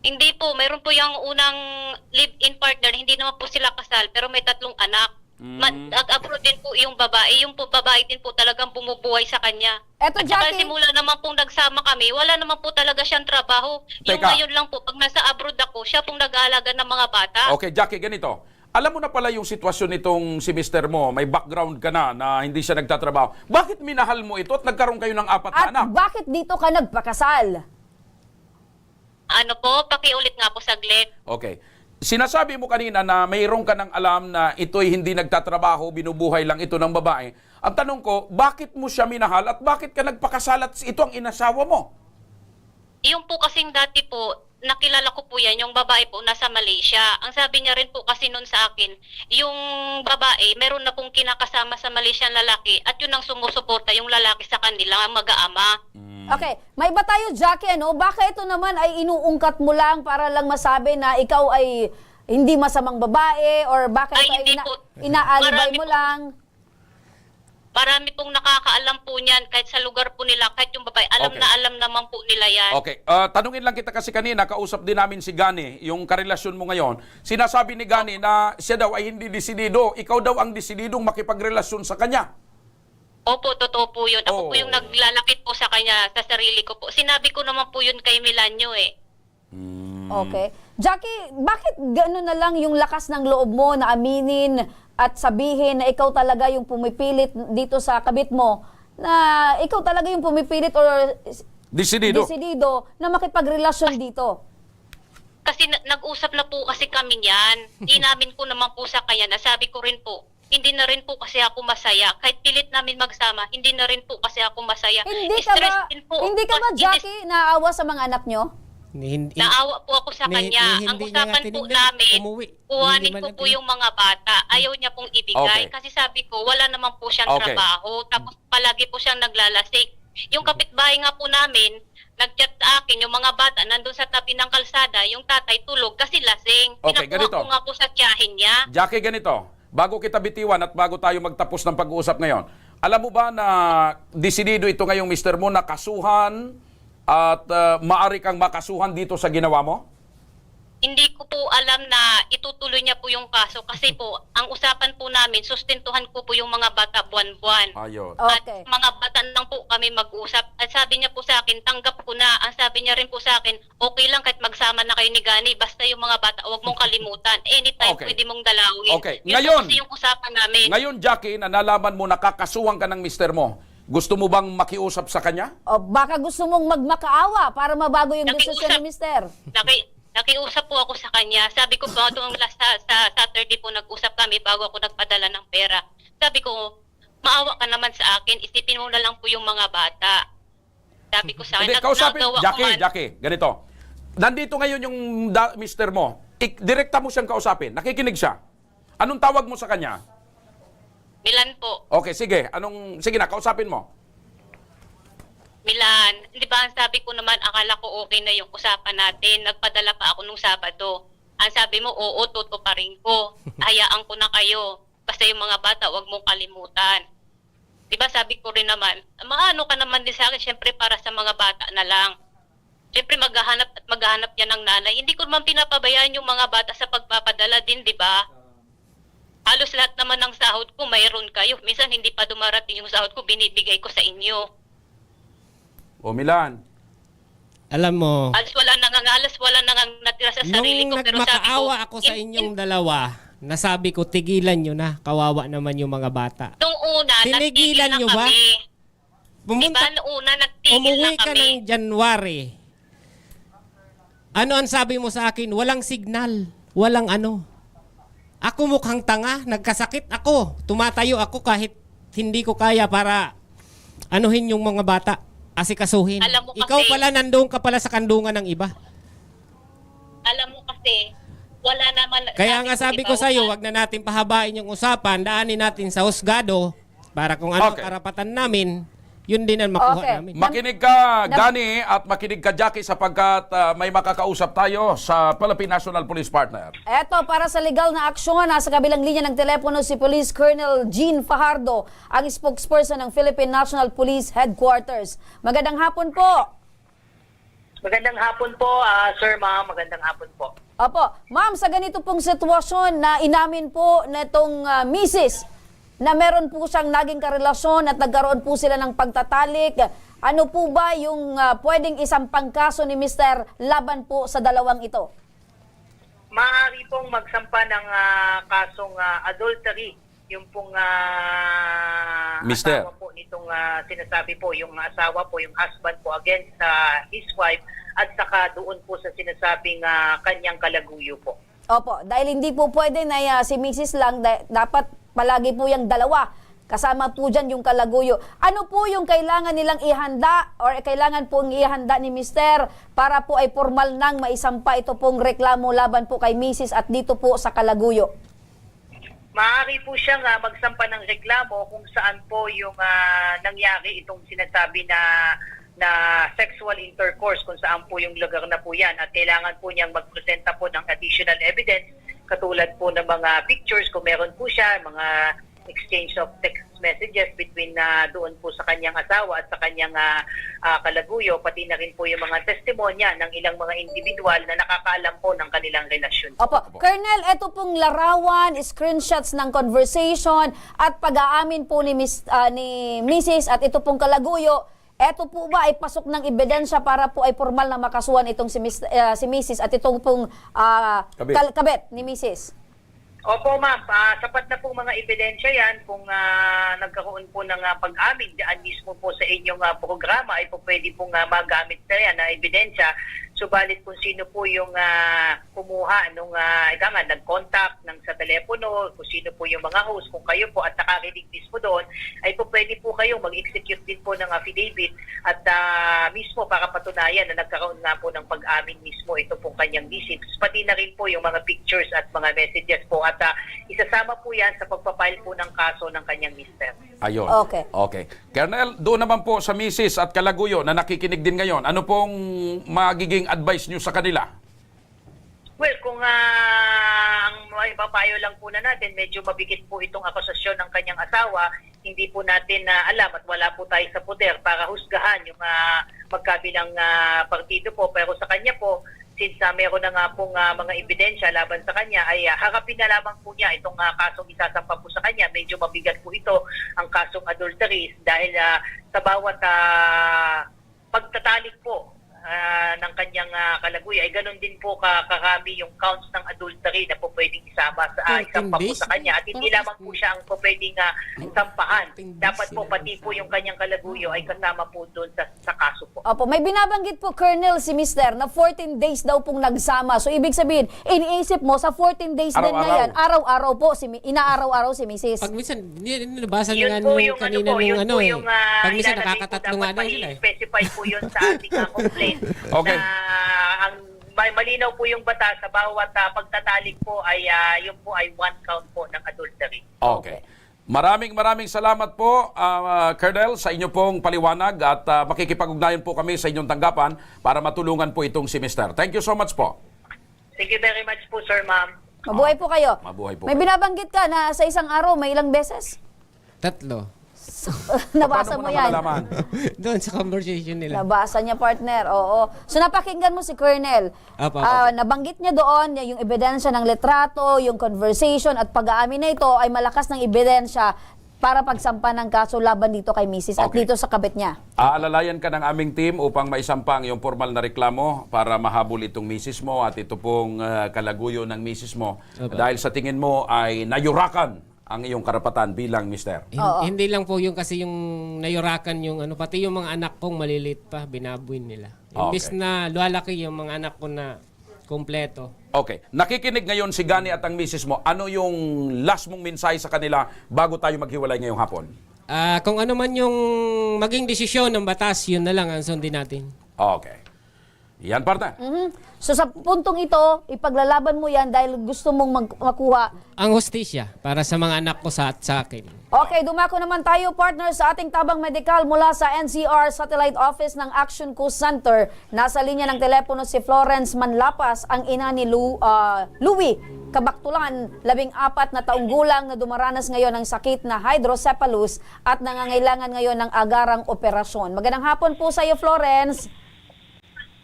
Hindi po, meron po yung unang live-in partner, hindi naman po sila kasal, pero may 3 anak. At abroad din po yung babae. Yung po babae din po talagang bumubuhay sa kanya. Eto, At saka Jackie. simula naman pong nagsama kami, wala naman po talaga siyang trabaho. Yung Teka. ngayon lang po, pag nasa abroad ako, siya pong nag-aalaga ng mga bata. Okay, Jackie, ganito. Alam mo na pala yung sitwasyon nitong si Mister mo, may background ka na hindi siya nagtatrabaho. Bakit minahal mo ito at nagkaroon kayo ng 4 na At anak? bakit dito ka nagpakasal? Ano po, pakiulit nga po saglit. Okay. Sinasabi mo kanina na mayroon ka ng alam na ito'y hindi nagtatrabaho, binubuhay lang ito ng babae. Ang tanong ko, bakit mo siya minahal at bakit ka nagpakasal at ito ang inasawa mo? Yung po kasing dati po, nakilala ko po yan, yung babae po nasa Malaysia. Ang sabi niya rin po kasi nun sa akin, yung babae, meron na pong kinakasama sa Malaysian lalaki at yun ang sumusuporta yung lalaki sa kanila, mag-aama. Okay, may iba tayo, Jackie, ano? Baka ito naman ay inuungkat mo lang para lang masabi na ikaw ay hindi masamang babae or baka Ay, ito ay hindi po. inaalibay Marami mo po. lang. Marami pong nakakaalam po niyan, kahit sa lugar po nila, kahit yung babae, alam Okay. na alam naman po nila yan. Okay, tanungin lang kita kasi kanina, kausap din namin si Gani, yung karelasyon mo ngayon. Sinasabi ni Gani na siya daw ay hindi desidido, ikaw daw ang desididong makipagrelasyon sa kanya. Opo, totoo po yun. Ako po Oh. yung naglalakit po sa kanya, sa sarili ko po. Sinabi ko naman po yun kay Milanyo eh. Okay. Jackie, bakit gano'n na lang yung lakas ng loob mo na aminin at sabihin na ikaw talaga yung pumipilit dito sa kabit mo, na ikaw talaga yung pumipilit or Desidido. na makipagrelasyon dito? Kasi nag-usap na po kasi kami niyan. Inamin ko naman po sa kanya na sabi ko rin po, hindi na rin po kasi ako masaya. Kahit pilit namin magsama, hindi na rin po kasi ako masaya. Hindi Stress ka din po. ba, Jackie, naawa sa mga anak nyo? Naawa po ako sa kanya. Ang hindi niya nga usapan po tinignan, namin, umuwi. kuhanin Hindi man ko lang po yung mga bata. Ayaw niya pong ibigay. Okay. Kasi sabi ko, wala naman po siyang Okay. trabaho. Tapos palagi po siyang naglalasik. Yung kapitbahay nga po namin, nag-chat sa akin, yung mga bata nandun sa tabi ng kalsada, yung tatay tulog kasi lasing. Okay, Pinakuha ganito. ko nga po sa tiyahin niya. Jackie, ganito. Bago kita bitiwan at bago tayo magtapos ng pag-uusap ngayon, alam mo ba na desidido ito ngayong mister mo na kasuhan at maari kang makasuhan dito sa ginawa mo? Hindi ko po alam na itutuloy niya po yung kaso kasi po, ang usapan po namin, sustentuhan ko po yung mga bata buwan-buwan. Ayun. At Okay. mga bata lang po kami mag-usap. At sabi niya po sa akin, tanggap ko na. Ang sabi niya rin po sa akin, okay lang kahit magsama na kayo ni Gani, basta yung mga bata, huwag mong kalimutan. Anytime Okay. pwede mong dalawin. Okay. Yun Ngayon- po kasi yung usapan namin. Ngayon, Jackie, na nalaman mo nakakasuhan ka ng mister mo, gusto mo bang makiusap sa kanya? O baka gusto mong magmakaawa para mabago yung Nakiusap. desisyon ni mister. Nakiusap po ako sa kanya. Sabi ko po, noong last sa Saturday po nag-usap kami bago ako nagpadala ng pera. Sabi ko, maawa ka naman sa akin, isipin mo na lang po yung mga bata. Sabi ko sa akin, Hindi, kausapin, nagawa ko man. Jackie, ganito. Nandito ngayon yung mister mo. Direkta mo siyang kausapin. Nakikinig siya. Anong tawag mo sa kanya? Milan po. Okay, sige. Sige na, kausapin mo. Milan, di ba ang sabi ko naman, akala ko okay na yung usapan natin. Nagpadala pa ako nung Sabado. Ang sabi mo, oo, tutuparin ko. Hayaan ko na kayo. Basta yung mga bata, huwag mong kalimutan. Di ba sabi ko rin naman, maano ka naman din sa akin, syempre para sa mga bata na lang. Syempre maghahanap yan ng nanay. Hindi ko naman pinapabayaan yung mga bata sa pagpapadala din, di ba? Halos lahat naman ng sahod ko, mayroon kayo. Minsan hindi pa dumarating yung sahod ko, binibigay ko sa inyo. O, Milan. Alam mo, Alas wala nang natira sa sarili nung ko. Pero sabi ko, nagmakaawa ako sa inyong dalawa, nasabi ko, tigilan nyo na. Kawawa naman yung mga bata. nung una, Tinigilan nagtigil na nyo ba? kami. Pumunta, Diba, nung una, nagtigil umuwi na ka kami. ng January. Ano ang sabi mo sa akin? Walang signal. Walang ano. Ako mukhang tanga. Nagkasakit ako. Tumatayo ako kahit hindi ko kaya para anuhin yung mga bata. Asikasuhin. Alam mo kasi- Ikaw pala nandoon ka pala sa kandungan ng iba. Alam mo kasi, wala naman. Kaya nga sabi ko diba, sa iyo, wag na natin pahabain yung usapan, daanin natin sa husgado para kung ano ang Okay. karapatan namin, yun din ang makuha Okay. namin. Makinig ka, Gani, at makinig ka, Jackie, sapagkat may makakausap tayo sa Philippine National Police Partner. Eto, para sa legal na aksyon, nasa kabilang linya ng telepono si Police Colonel Jean Fajardo, ang spokesperson ng Philippine National Police Headquarters. Magandang hapon po. Magandang hapon po, sir, ma'am. Magandang hapon po. Opo, ma'am, sa ganito pong sitwasyon na inamin po netong misis na meron po siyang naging karelasyon at nagkaroon po sila ng pagtatalik, ano po ba yung pwedeng isang pangkaso ni Mr. laban po sa dalawang ito? Maaari pong magsampa ng kasong adultery, yung pong Mister. asawa po nitong sinasabi po, yung asawa po, yung husband po against his wife at saka doon po sa sinasabing kanyang kalaguyo po. Opo, dahil hindi po pwede na si Mrs. lang, dapat palagi po yung dalawa. Kasama po dyan yung kalaguyo. Ano po yung kailangan nilang ihanda or kailangan pong ihanda ni Mr. para po ay formal nang maisampa ito pong reklamo laban po kay Mrs. at dito po sa kalaguyo? Maaari po siyang magsampa ng reklamo kung saan po yung nangyari itong sinasabi na sexual intercourse, kung saan po yung lugar na po yan. At kailangan po niyang magpresenta po ng additional evidence, katulad po ng mga pictures, kung meron po siya, mga exchange of text messages between doon po sa kanyang asawa at sa kanyang kalaguyo, pati na rin po yung mga testimonya ng ilang mga individual na nakakaalam po ng kanilang relasyon. Opo, Colonel, ito pong larawan, screenshots ng conversation at pag-aamin po ni Mrs. at ito pong kalaguyo, ito po ba ay pasok ng ebidensya para po ay formal na makasuhan itong si Mrs. at itong pong Kabit. kabit ni Mrs.? Opo ma'am, sapat na pong mga ebidensya yan kung nagkaroon po ng pag-amin dyan mismo po sa inyong programa ay po pwede pong magamit na yan na ebidensya. Subalit kung sino po yung kumuha nung nag-contact ng sa telepono, kung sino po yung mga host, kung kayo po at nakarinig mismo doon, ay po pwede po kayong mag-execute din po ng affidavit at mismo para patunayan na nagkaroon nga po ng pag-amin mismo ito pong kanyang visit. Pati na rin po yung mga pictures at mga messages po at isasama po yan sa pagpapile po ng kaso ng kanyang mister. Ayun. Okay. Okay. Colonel, doon naman po sa misis at Kalaguyo na nakikinig din ngayon, ano pong magiging advice nyo sa kanila? Well, kung ang ipapayo lang po na natin, medyo mabigat po itong akusasyon ng kanyang asawa, hindi po natin alam at wala po tayo sa poder para husgahan yung magkabilang partido po. Pero sa kanya po, since meron na nga pong mga ebidensya laban sa kanya, ay harapin na lamang po niya itong kasong isasampa po sa kanya. Medyo mabigat po ito ang kasong adulteries dahil sa bawat pagtatalik po ng kanyang Kalaguyo ay ganun din po karami yung counts ng adultery na po pwedeng isama sa isampa po sa kanya at hindi lamang po siya ang po pwedeng sampahan. Dapat po pati po yung kanyang Kalaguyo ay kasama po doon sa kaso po. Opo, may binabanggit po, Colonel, si Mister, na 14 days daw pong nagsama. So, ibig sabihin, iniisip mo, sa 14 days din na yan, araw-araw po, inaaraw-araw si Mrs. Pag minsan, nabasa Yun nga po nung yung kanina yun nung po yung pag minsan ilalagay po, nakakatatlo nga daw sila eh. specify po yun sa ating complaint. Okay. Na ang malinaw po yung batas sa bawat pagtatalik po ay yun po ay 1 count po ng adultery. Okay. Maraming salamat po, Colonel, sa inyo pong paliwanag at makikipag-ugnayan po kami sa inyong tanggapan para matulungan po itong si Mister. Thank you so much po. Thank you very much po, sir, ma'am. Mabuhay po kayo. Mabuhay po May kayo. binabanggit ka na sa isang araw, may ilang beses? 3. Nabasa Paano mo naman yan. nalaman? Doon sa conversation nila. Nabasa niya, partner. Oo. So napakinggan mo si Colonel. Apo. Nabanggit niya doon yung ebidensya ng litrato, yung conversation at pag-aamin na ito ay malakas ng ebidensya para pagsampa ng kaso laban dito kay Mrs. at Okay. dito sa kabit niya. Aalalayan ka ng aming team upang maisampang yung formal na reklamo para mahabol itong misis mo at ito pong Kalaguyo ng misis mo. Opo. Dahil sa tingin mo ay nayurakan ang iyong karapatan bilang mister. Hindi lang po yung kasi yung nayurakan yung pati yung mga anak kong maliliit pa, binabuin nila. Imbis Okay. na lumalaki yung mga anak ko na kompleto. Okay. Nakikinig ngayon si Gani at ang misis mo. Ano yung last mong mensahe sa kanila bago tayo maghiwalay ngayong hapon? Kung ano man yung maging desisyon ng batas, yun na lang ang sundin natin. Okay. Yan, partner. So sa puntong ito, ipaglalaban mo yan dahil gusto mong makuha. Ang hostisya para sa mga anak ko sa akin. Okay, dumako naman tayo, partner, sa ating tabang medikal mula sa NCR Satellite Office ng Action Coast Center. Nasa linya ng telepono si Florence Manlapas, ang ina ni Louie Kabaktulan, 14 na taong gulang na dumaranas ngayon ng sakit na hydrocephalus at nangangailangan ngayon ng agarang operasyon. Magandang hapon po sa iyo, Florence.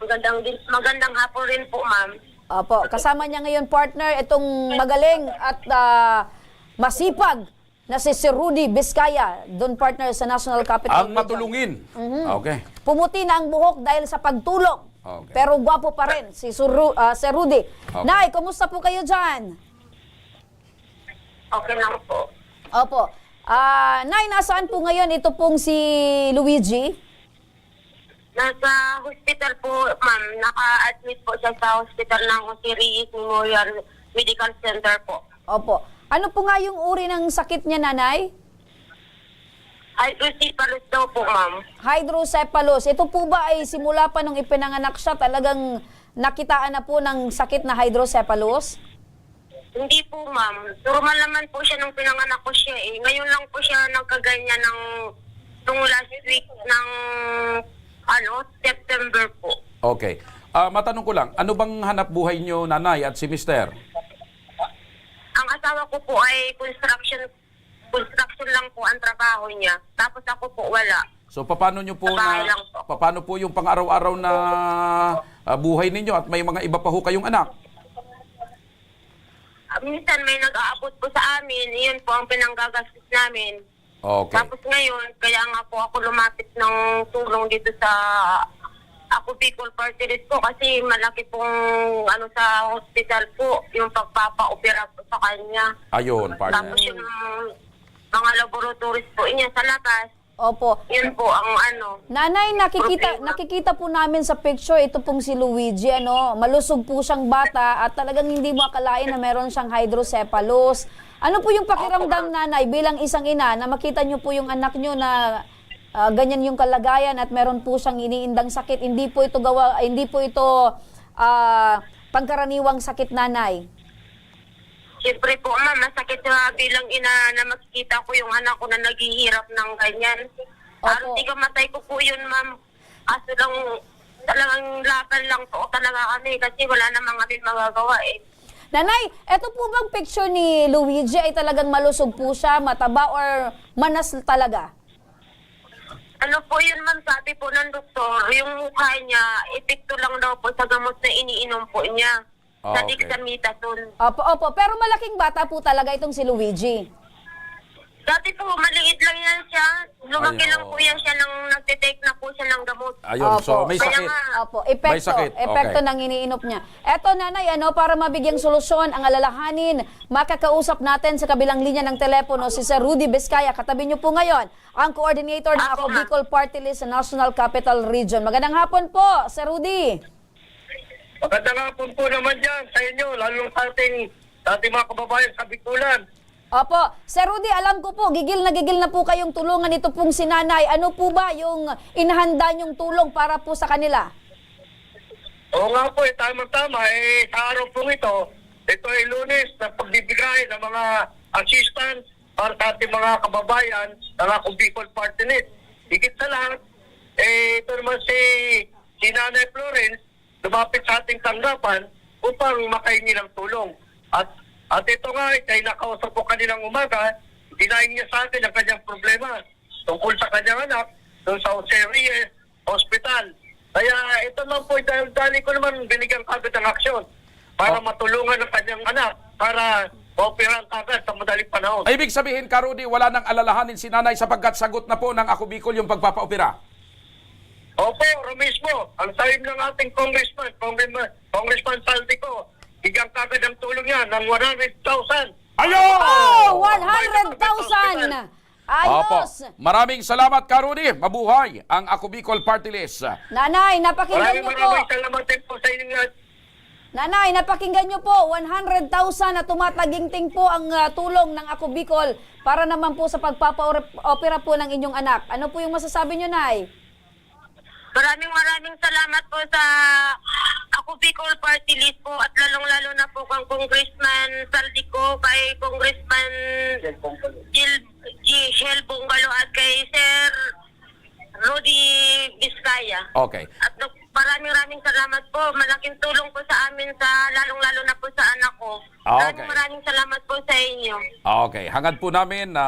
Magandang hapon rin po, ma'am. Opo, kasama niya ngayon, partner, itong magaling at masipag na si Sir Rudy Vizcaya, doon partner sa National Capital Ang Region. matulungin. Okay. Pumuti na ang buhok dahil sa pagtulong. Okay. Pero gwapo pa rin si Sir Rudy. Okay. Nay, kumusta po kayo dyan? Okay lang po. Opo. Nay, nasaan po ngayon ito pong si Luigi? Nasa hospital po, ma'am. Naka-admit po siya sa hospital ng Osiris Memorial Medical Center po. Opo. Ano po nga yung uri ng sakit niya, nanay? Hydrocephalus daw po, ma'am. Hydrocephalus. Ito po ba ay simula pa nung ipinanganak siya talagang nakitaan na po ng sakit na hydrocephalus? Hindi po, ma'am. Normal naman po siya nung pinanganak ko siya eh. Ngayon lang po siya nagkaganyan nung last week ng September po. Okay. Matanong ko lang, ano bang hanap buhay nyo, nanay, at si mister? Ang asawa ko po ay construction lang po ang trabaho niya. Tapos ako po wala. So paano nyo po Sa bahay lang po. paano po yung pang-araw-araw na buhay ninyo at may mga iba pa ho kayong anak? Minsan may nag-aabot po sa amin, iyon po ang pinanggagastos namin. Okay. Tapos ngayon, kaya nga po ako lumapit ng tulong dito sa ako Bicol Party List po kasi malaki pong sa hospital po yung pagpapa-opera po sa kanya. Ayun, partner. Tapos yung mga laboratories po niya sa labas. Opo. Yun po ang Nanay, nakikita po namin sa picture, ito pong si Luigi, malusog po siyang bata at talagang hindi mo akalain na meron siyang hydrocephalus. Ano po yung pakiramdam, Nanay, bilang isang ina na makita niyo po yung anak niyo na ganyan yung kalagayan at meron po siyang iniindang sakit? Hindi po ito pangkaraniwang sakit, Nanay. Siyempre po, ma'am, masakit na bilang ina na makikita ko yung anak ko na naghihirap ng ganyan. Parang di kamatay ko po yun, ma'am. Kaso lang, talagang laban lang po talaga kami kasi wala namang kami magagawa eh. Nanay, eto po bang picture ni Luigi ay talagang malusog po siya, mataba or manas talaga? Ano po yun, ma'am, sabi po ng doktor, yung mukha niya, epekto lang daw po sa gamot na iniinom po niya. Sa dexamethasone. Opo. Pero malaking bata po talaga itong si Luigi. Dati po, maliit lang yan siya. Lumaki lang po yan siya nang nagtitake na po siya ng gamot. Ayun, so may sakit. Opo, May sakit. epekto Okay. ng iniinop niya. Eto, Nanay, para mabigyang solusyon ang alalahanin, makakausap natin sa kabilang linya ng telepono si Sir Rudy Vizcaya. Katabi niyo po ngayon ang coordinator ng Ako Bicol Party List sa National Capital Region. Magandang hapon po, Sir Rudy. Magandang hapon po naman dyan sa inyo, lalo sa ating mga kababayan sa Biculan. Opo. Sir Rudy, alam ko po, gigil na po kayong tulungan ito pong si Nanay. Ano po ba yung inahanda niyong tulong para po sa kanila? Oo nga po, tama-tama. Sa araw pong ito ay Lunes na pagbibigay ng mga assistance para sa ating mga kababayan ng Ako Bicol Party List. Higit sa lahat, ito naman si Nanay Florence, lumapit sa ating tanggapan upang makahingi ng tulong. At ito nga, kay nakausap ko kanilang umaga, dinaing niya sa akin ang kanyang problema tungkol sa kanyang anak doon sa Jose Reyes Hospital. Kaya ito naman po, dahil ko naman binigyan kagad ng aksyon para matulungan ang kanyang anak para maoperahan kagad sa madaling panahon. Ibig sabihin, Rudy, wala nang alalahanin si Nanay sapagkat sagot na po ng Ako Bicol yung pagpapaopera. Opo, mismo. Ang sabi ng ating Congressman Saldico, bigyan kagad ang tulong niya ng 100,000. Ayun! Oh, 100,000! Opo. Ayos! Maraming salamat, Rudy. Mabuhay ang Ako Bicol Party List. Nanay, napakinggan niyo po. Maraming salamat din po sa inyo. Nanay, napakinggan niyo po, 100,000 na tumataginting po ang tulong ng Ako Bicol para naman po sa pagpapa-opera po ng inyong anak. Ano po yung masasabi niyo, Nay? Maraming salamat po sa Ako Bicol Party List po at lalong-lalo na po kang Congressman Saldico, kay Congressman Gil Bongalo at kay Sir Rudy Vizcaya. Okay. At maraming salamat po. Malaking tulong po sa amin sa lalong-lalo na po sa anak ko. Okay. Maraming salamat po sa inyo. Okay. Hangad po namin na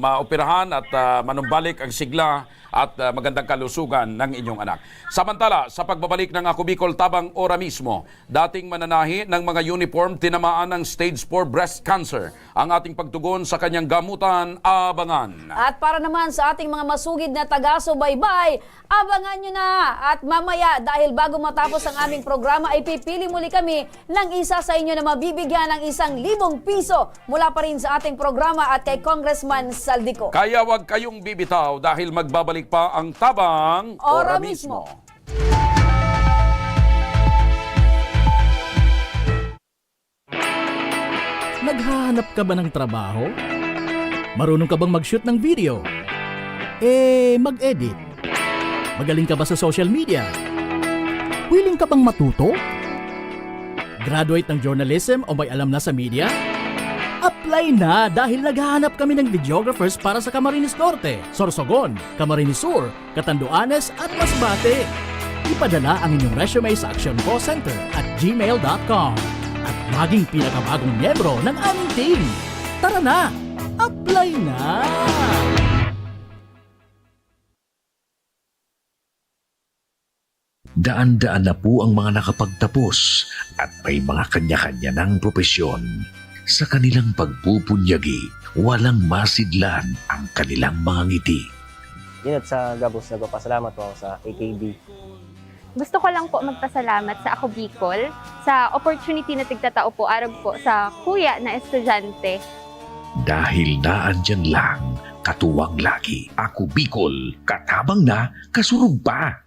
maoperahan at manumbalik ang sigla at magandang kalusugan ng inyong anak. Samantala, sa pagbabalik ng Ako Bicol Tabang ora mismo, dating mananahi ng mga uniform tinamaan ng stage 4 breast cancer. Ang ating pagtugon sa kanyang gamutan, abangan. At para naman sa ating mga masugid na taga-subaybay, abangan nyo na. At mamaya, dahil bago matapos ang aming programa, ay pipili muli kami ng isa sa inyo na mabibigyan ng 1,000 piso mula pa rin sa ating programa at kay Congressman Saldico. Kaya wag kayong bibitaw dahil magbabalik pa ang Tabang Ora mismo. Naghahanap ka ba ng trabaho? Marunong ka bang mag-shoot ng video? Mag-edit? Magaling ka ba sa social media? Willing ka bang matuto? Graduate ng journalism o may alam na sa media? Apply na dahil naghahanap kami ng videographers para sa Camarines Norte, Sorsogon, Camarines Sur, Catanduanes at Masbate. Ipadala ang inyong resume sa actioncallcenter@gmail.com at maging pinakabagong miyembro ng aming team. Tara na! Apply na! Daan-daan na po ang mga nakapagtapos at may mga kanya-kanya ng propesyon. Sa kanilang pagpupunyagi, walang masidlan ang kanilang mga ngiti. Yun at sa Gabos, nagpapasalamat po ako sa AKB Gusto ko lang po magpasalamat sa Ako Bicol sa opportunity na tigtatao po arog po sa kuya na estudyante. Dahil naandyan lang, katuwang lagi, Ako Bicol, katabang na, kasurug pa.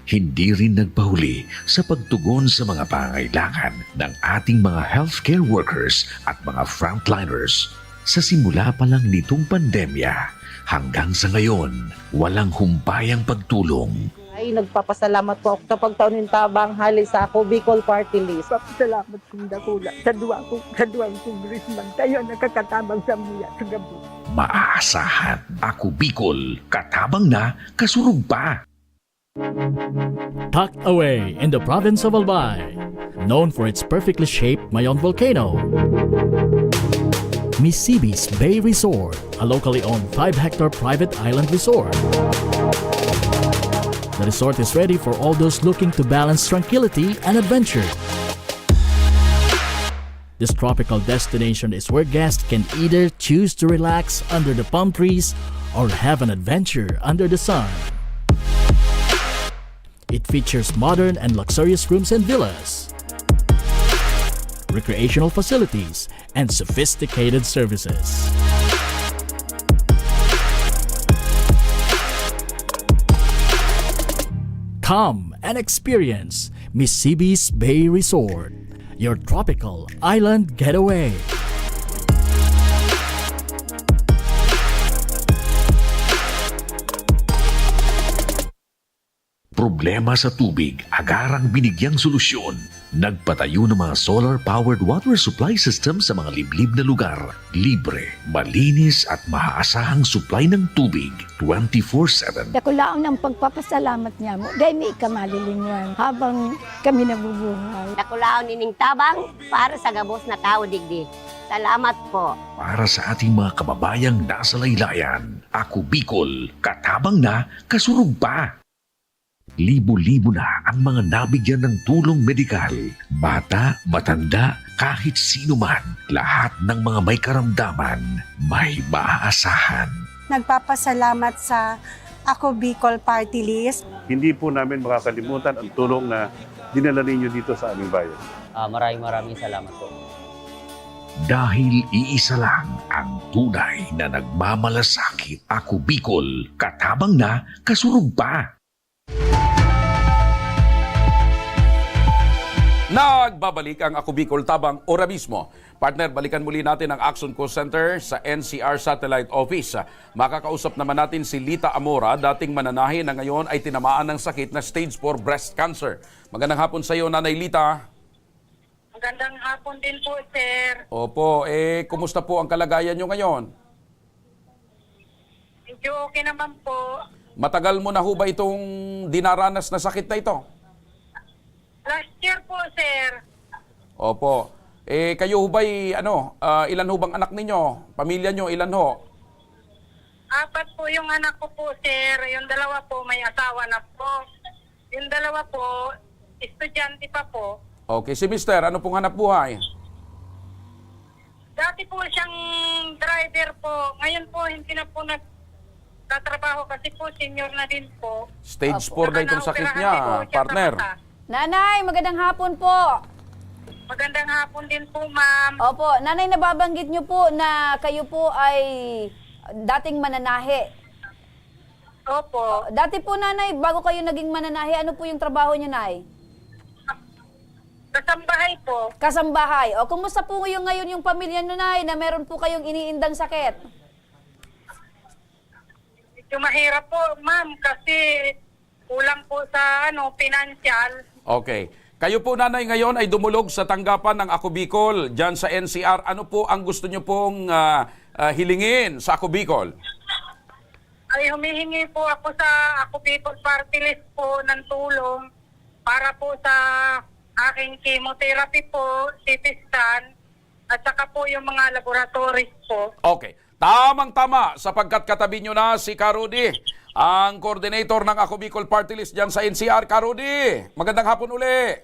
Hindi rin nagpahuli sa pagtugon sa mga pangailangan ng ating mga healthcare workers at mga frontliners. Sa simula pa lang nitong pandemya, hanggang sa ngayon, walang humpayang pagtulong. Ay, nagpapasalamat po ako sa pagtaon ng tabang hali sa Ako Bicol Party List. Salamat kong dakula sa duwang congressman. Tayo nakakatabang sa mga sa gabi. Maaasahan, Ako Bicol, katabang na, kasurug pa. Tucked away in the province of Albay, known for its perfectly shaped Mayon volcano, Misibis Bay Resort, a locally owned 5-hectare private island resort. The resort is ready for all those looking to balance tranquility and adventure. This tropical destination is where guests can either choose to relax under the palm trees or have an adventure under the sun. It features modern and luxurious rooms and villas, recreational facilities, and sophisticated services. Come and experience Misibis Bay Resort, your tropical island getaway. Problema sa tubig, agarang binigyang solusyon. Nagpatayo ng mga solar-powered water supply system sa mga liblib na lugar. Libre, malinis at maaasahang supply ng tubig 24/7. Nakulaon ang pagpapasalamat niya mo. Dahil may ikamalilingan habang kami nabubuhay. Nakulaon ining tabang para sa gabos na tao digdi. Salamat po. Para sa ating mga kababayang nasa laylayan, Ako Bicol, katabang na, kasurug pa. Libo-libo na ang mga nabigyan ng tulong medikal. Bata, matanda, kahit sino man, lahat ng mga may karamdaman, may maaasahan. Nagpapasalamat sa Ako Bicol Party List. Hindi po namin makakalimutan ang tulong na dinala ninyo dito sa aming bayan. Maraming salamat po. Dahil iisa lang ang tunay na nagmamalasakit. Ako Bicol, katabang na, kasurug pa. Nagbabalik ang Ako Bicol Tabang ora mismo. Partner, balikan muli natin ang Action Call Center sa NCR Satellite Office. Makakausap naman natin si Lita Amora, dating mananahi na ngayon ay tinamaan ng sakit na stage 4 breast cancer. Magandang hapon sa iyo, Nanay Lita. Magandang hapon din po, sir. Opo, kumusta po ang kalagayan nyo ngayon? Medyo okay naman po. Matagal mo na ho ba itong dinaranas na sakit na ito? Last year po, sir. Opo. Kayo ho ba'y, ilan ho bang anak ninyo? Pamilya nyo, ilan ho? 4 po yung anak ko po, sir. Yung 2 po, may asawa na po. Yung 2 po, estudyante pa po. Okay, si Mister, ano pong hanap buhay? Dati po siyang driver po. Ngayon po, hindi na po nagtatrabaho kasi po, senior na din po. Stage 4 na itong sakit niya, partner. Nanay, magandang hapon po. Magandang hapon din po, ma'am. Opo, nanay, nababanggit niyo po na kayo po ay dating mananahi. Opo. Dati po, nanay, bago kayo naging mananahi, ano po yung trabaho niyo, nay? Kasambahay po. Kasambahay. O, kumusta po ngayon yung pamilya niyo, nay, na meron po kayong iniindang sakit? Medyo mahirap po, ma'am, kasi kulang po sa financial. Okay. Kayo po, nanay, ngayon ay dumulog sa tanggapan ng Ako Bicol dyan sa NCR. Ano po ang gusto nyo pong hilingin sa Ako Bicol? Ay humihingi po ako sa Ako Bicol Party List po ng tulong para po sa aking chemotherapy po, CT scan, at saka po yung mga laboratories po. Okay. Tamang-tama sapagkat katabi nyo na si Karudi, ang coordinator ng Ako Bicol Party List dyan sa NCR. Karudi, magandang hapon uli.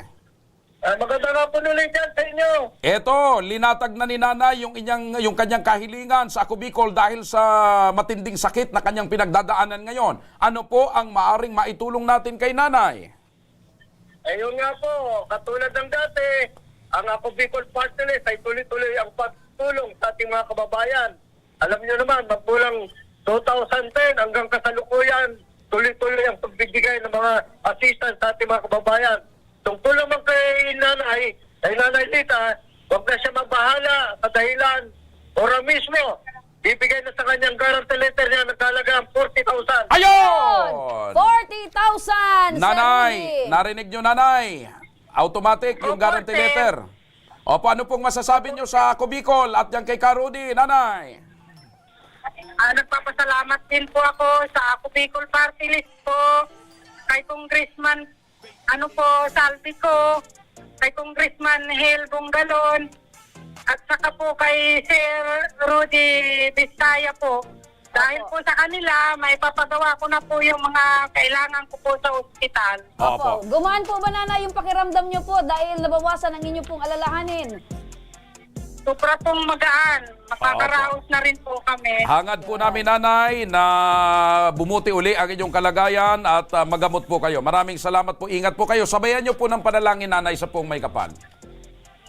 Maganda nga po nila dyan sa inyo. Eto, linatag na ni Nanay yung kanyang kahilingan sa Ako Bicol dahil sa matinding sakit na kanyang pinagdadaanan ngayon. Ano po ang maaring maitulong natin kay Nanay? Ayun nga po, katulad ng dati, ang Ako Bicol Party List ay tuloy-tuloy ang pagtulong sa ating mga kababayan. Alam niyo naman, magmulang 2010 hanggang kasalukuyan, tuloy-tuloy ang pagbibigay ng mga assistance sa ating mga kababayan. Tungkol naman kay Nanay Lita, huwag na siya mabahala sa dahilan ora mismo. Ibigay na sa kanyang guarantee letter niya nagkalagang 40,000. Ayun! 40,000! Nanay, Sir Rudy. narinig nyo Nanay. Automatic yung guarantee letter. Opo, ano pong masasabi nyo sa Ako Bicol at yan kay Karudi, Nanay? Nagpapasalamat din po ako sa Ako Bicol Party List po, kay Congressman Salvi ko, kay Congressman Hel Bungalon, at saka po kay Sir Rudy Vizcaya po. Dahil po sa kanila, may papagawa ko na po yung mga kailangan ko po sa ospital. Opo. Gumaan po ba, Nanay, yung pakiramdam nyo po dahil nabawasan ang inyo pong alalahanin? Sobra pong magaan. Makakaraos na rin po kami. Hangad po namin, Nanay, na bumuti uli ang inyong kalagayan at magamot po kayo. Maraming salamat po. Ingat po kayo. Sabayan nyo po ng panalangin, Nanay, sa pong may kapal.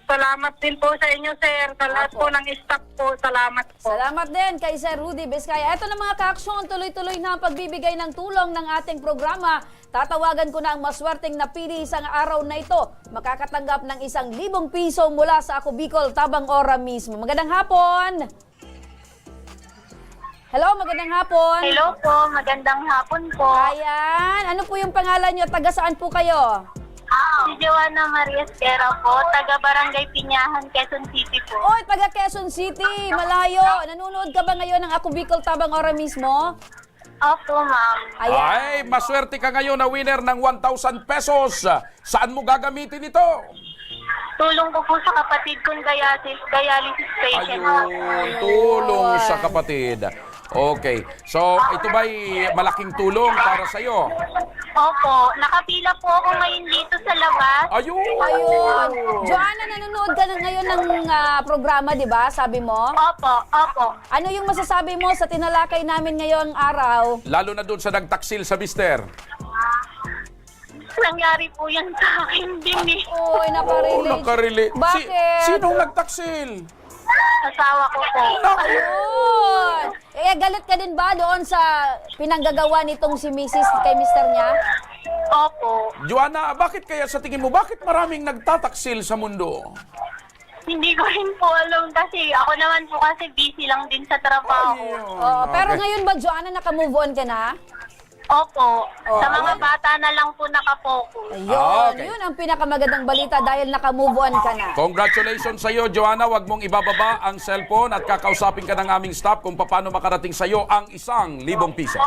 Salamat din po sa inyo, sir. Sa lahat po ng staff po, salamat po. Salamat din kay Sir Rudy Vizcaya. Ito na mga kaaksyon, tuloy-tuloy na ang pagbibigay ng tulong ng ating programa. Tatawagan ko na ang maswerteng napili isang araw na ito. Makakatanggap ng 1,000 piso mula sa Ako Bicol Tabang Ora mismo. Magandang hapon! Hello, magandang hapon! Hello po, magandang hapon po. Ayan, ano po yung pangalan nyo? Taga saan po kayo? Si Joanna Maria Esquera po, taga Barangay Pinyahan, Quezon City po. Oy, taga Quezon City, malayo. Nanonood ka ba ngayon ng Ako Bicol Tabang Ora mismo? Opo, ma'am. Ay, maswerte ka ngayon na winner ng 1,000 pesos. Saan mo gagamitin ito? Tulong ko po sa kapatid kong dialysis patient. Ayun, tulong sa kapatid. Okay. So, ito ba'y malaking tulong para sa'yo? Opo, nakapila po ako ngayon dito sa labas. Ayun! Ayun. Joanna, nanonood ka na ngayon ng programa, di ba? Sabi mo? Opo, opo. Ano yung masasabi mo sa tinalakay namin ngayong araw? Lalo na doon sa nagtaksil sa mister. Nangyari po yan sa akin din eh. Uy, nakarelate. Nakarelate. Bakit? Sinong nagtaksil? Asawa ko po. Ayun. Galit ka din ba doon sa pinanggagawa nitong si Mrs. kay Mr. niya? Opo. Joanna, bakit kaya sa tingin mo, bakit maraming nagtataksil sa mundo? Hindi ko rin po alam kasi ako naman po kasi busy lang din sa trabaho. Oo, pero ngayon ba, Joanna, naka-move on ka na? Opo. Sa mga bata na lang po nakapokus. Ayun, Okay. yun ang pinakamagandang balita dahil naka-move on ka na. Congratulations sa iyo, Joanna. Huwag mong ibababa ang cellphone at kakausapin ka ng aming staff kung paano makarating sa iyo ang 1,000 piso.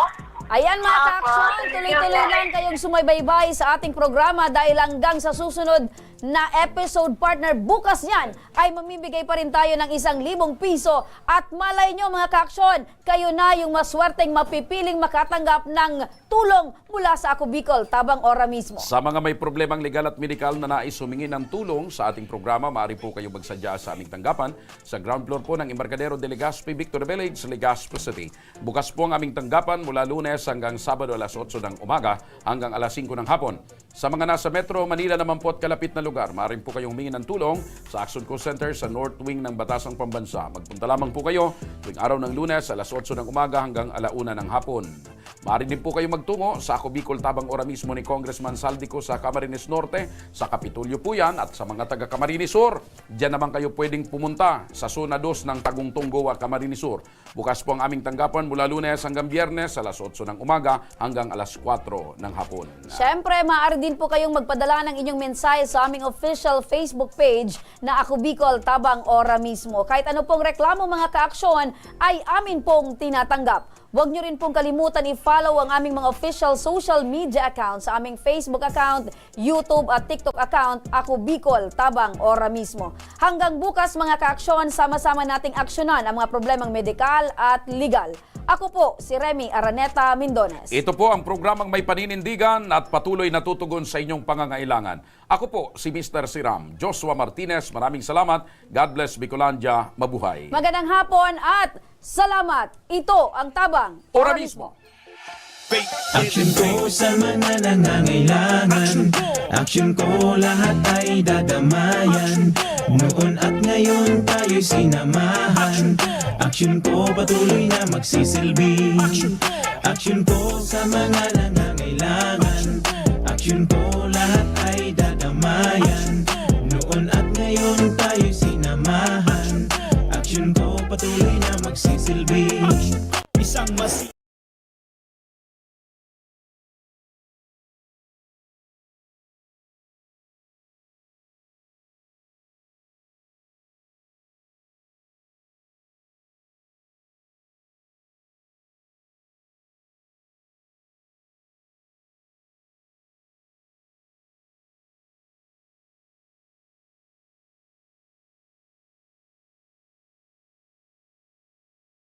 Ayan mga kaaksyon, tuloy-tuloy lang kayong sumaybaybay sa ating programa dahil hanggang sa susunod na episode partner bukas yan ay mamimigay pa rin tayo ng 1,000 piso at malay nyo mga kaaksyon, kayo na yung maswerteng mapipiling makatanggap ng tulong mula sa Ako Bicol Tabang Ora mismo. Sa mga may problemang legal at medikal na nais humingi ng tulong sa ating programa, maaari po kayo magsadya sa aming tanggapan sa ground floor po ng Embarcadero de Legazpi, Victoria Village, Legazpi City. Bukas po ang aming tanggapan mula Lunes hanggang Sabado alas 8 ng umaga hanggang alas 5 ng hapon. Sa mga nasa Metro Manila naman po at kalapit na lugar, maaari po kayong humingi ng tulong sa Action Call Center sa North Wing ng Batasang Pambansa. Magpunta lamang po kayo tuwing araw ng Lunes alas 8 ng umaga hanggang alauna ng hapon. Maaari din po kayo magtungo sa Ako Bicol Tabang Ora mismo ni Congressman Saldico sa Camarines Norte, sa Kapitolyo po yan, at sa mga taga Camarines Sur, diyan naman kayo pwedeng pumunta sa Zona 2 ng Tagungtong Goa, Camarines Sur. Bukas po ang aming tanggapan mula Lunes hanggang Biyernes alas 8 ng umaga hanggang alas 4 ng hapon. Siyempre, maaari din po kayong magpadala ng inyong mensahe sa aming official Facebook page na Ako Bicol Tabang Ora mismo. Kahit ano pong reklamo mga kaaksyon ay amin pong tinatanggap. Huwag nyo rin pong kalimutan i-follow ang aming mga official social media accounts sa aming Facebook account, YouTube at TikTok account, Ako Bicol Tabang Ora mismo. Hanggang bukas mga kaaksyon, sama-sama nating aksyonan ang mga problemang medikal at legal. Ako po si Remy Araneta Mindones. Ito po ang programang may paninindigan at patuloy na tutugon sa inyong pangangailangan. Ako po si Mr. Siram, Joshua Martinez. Maraming salamat. God bless Bicolandia. Mabuhay. Magandang hapon at salamat. Ito ang Tabang Ora mismo. Action ko sa mga nangangailangan. Action ko lahat ay dadamayan. Noon at ngayon tayo'y sinamahan. Action ko patuloy na magsisilbi. Action ko sa mga nangangailangan. Action ko lahat ay dadamayan. Noon at ngayon tayo'y sinamahan. Action ko patuloy na magsisilbi. Isang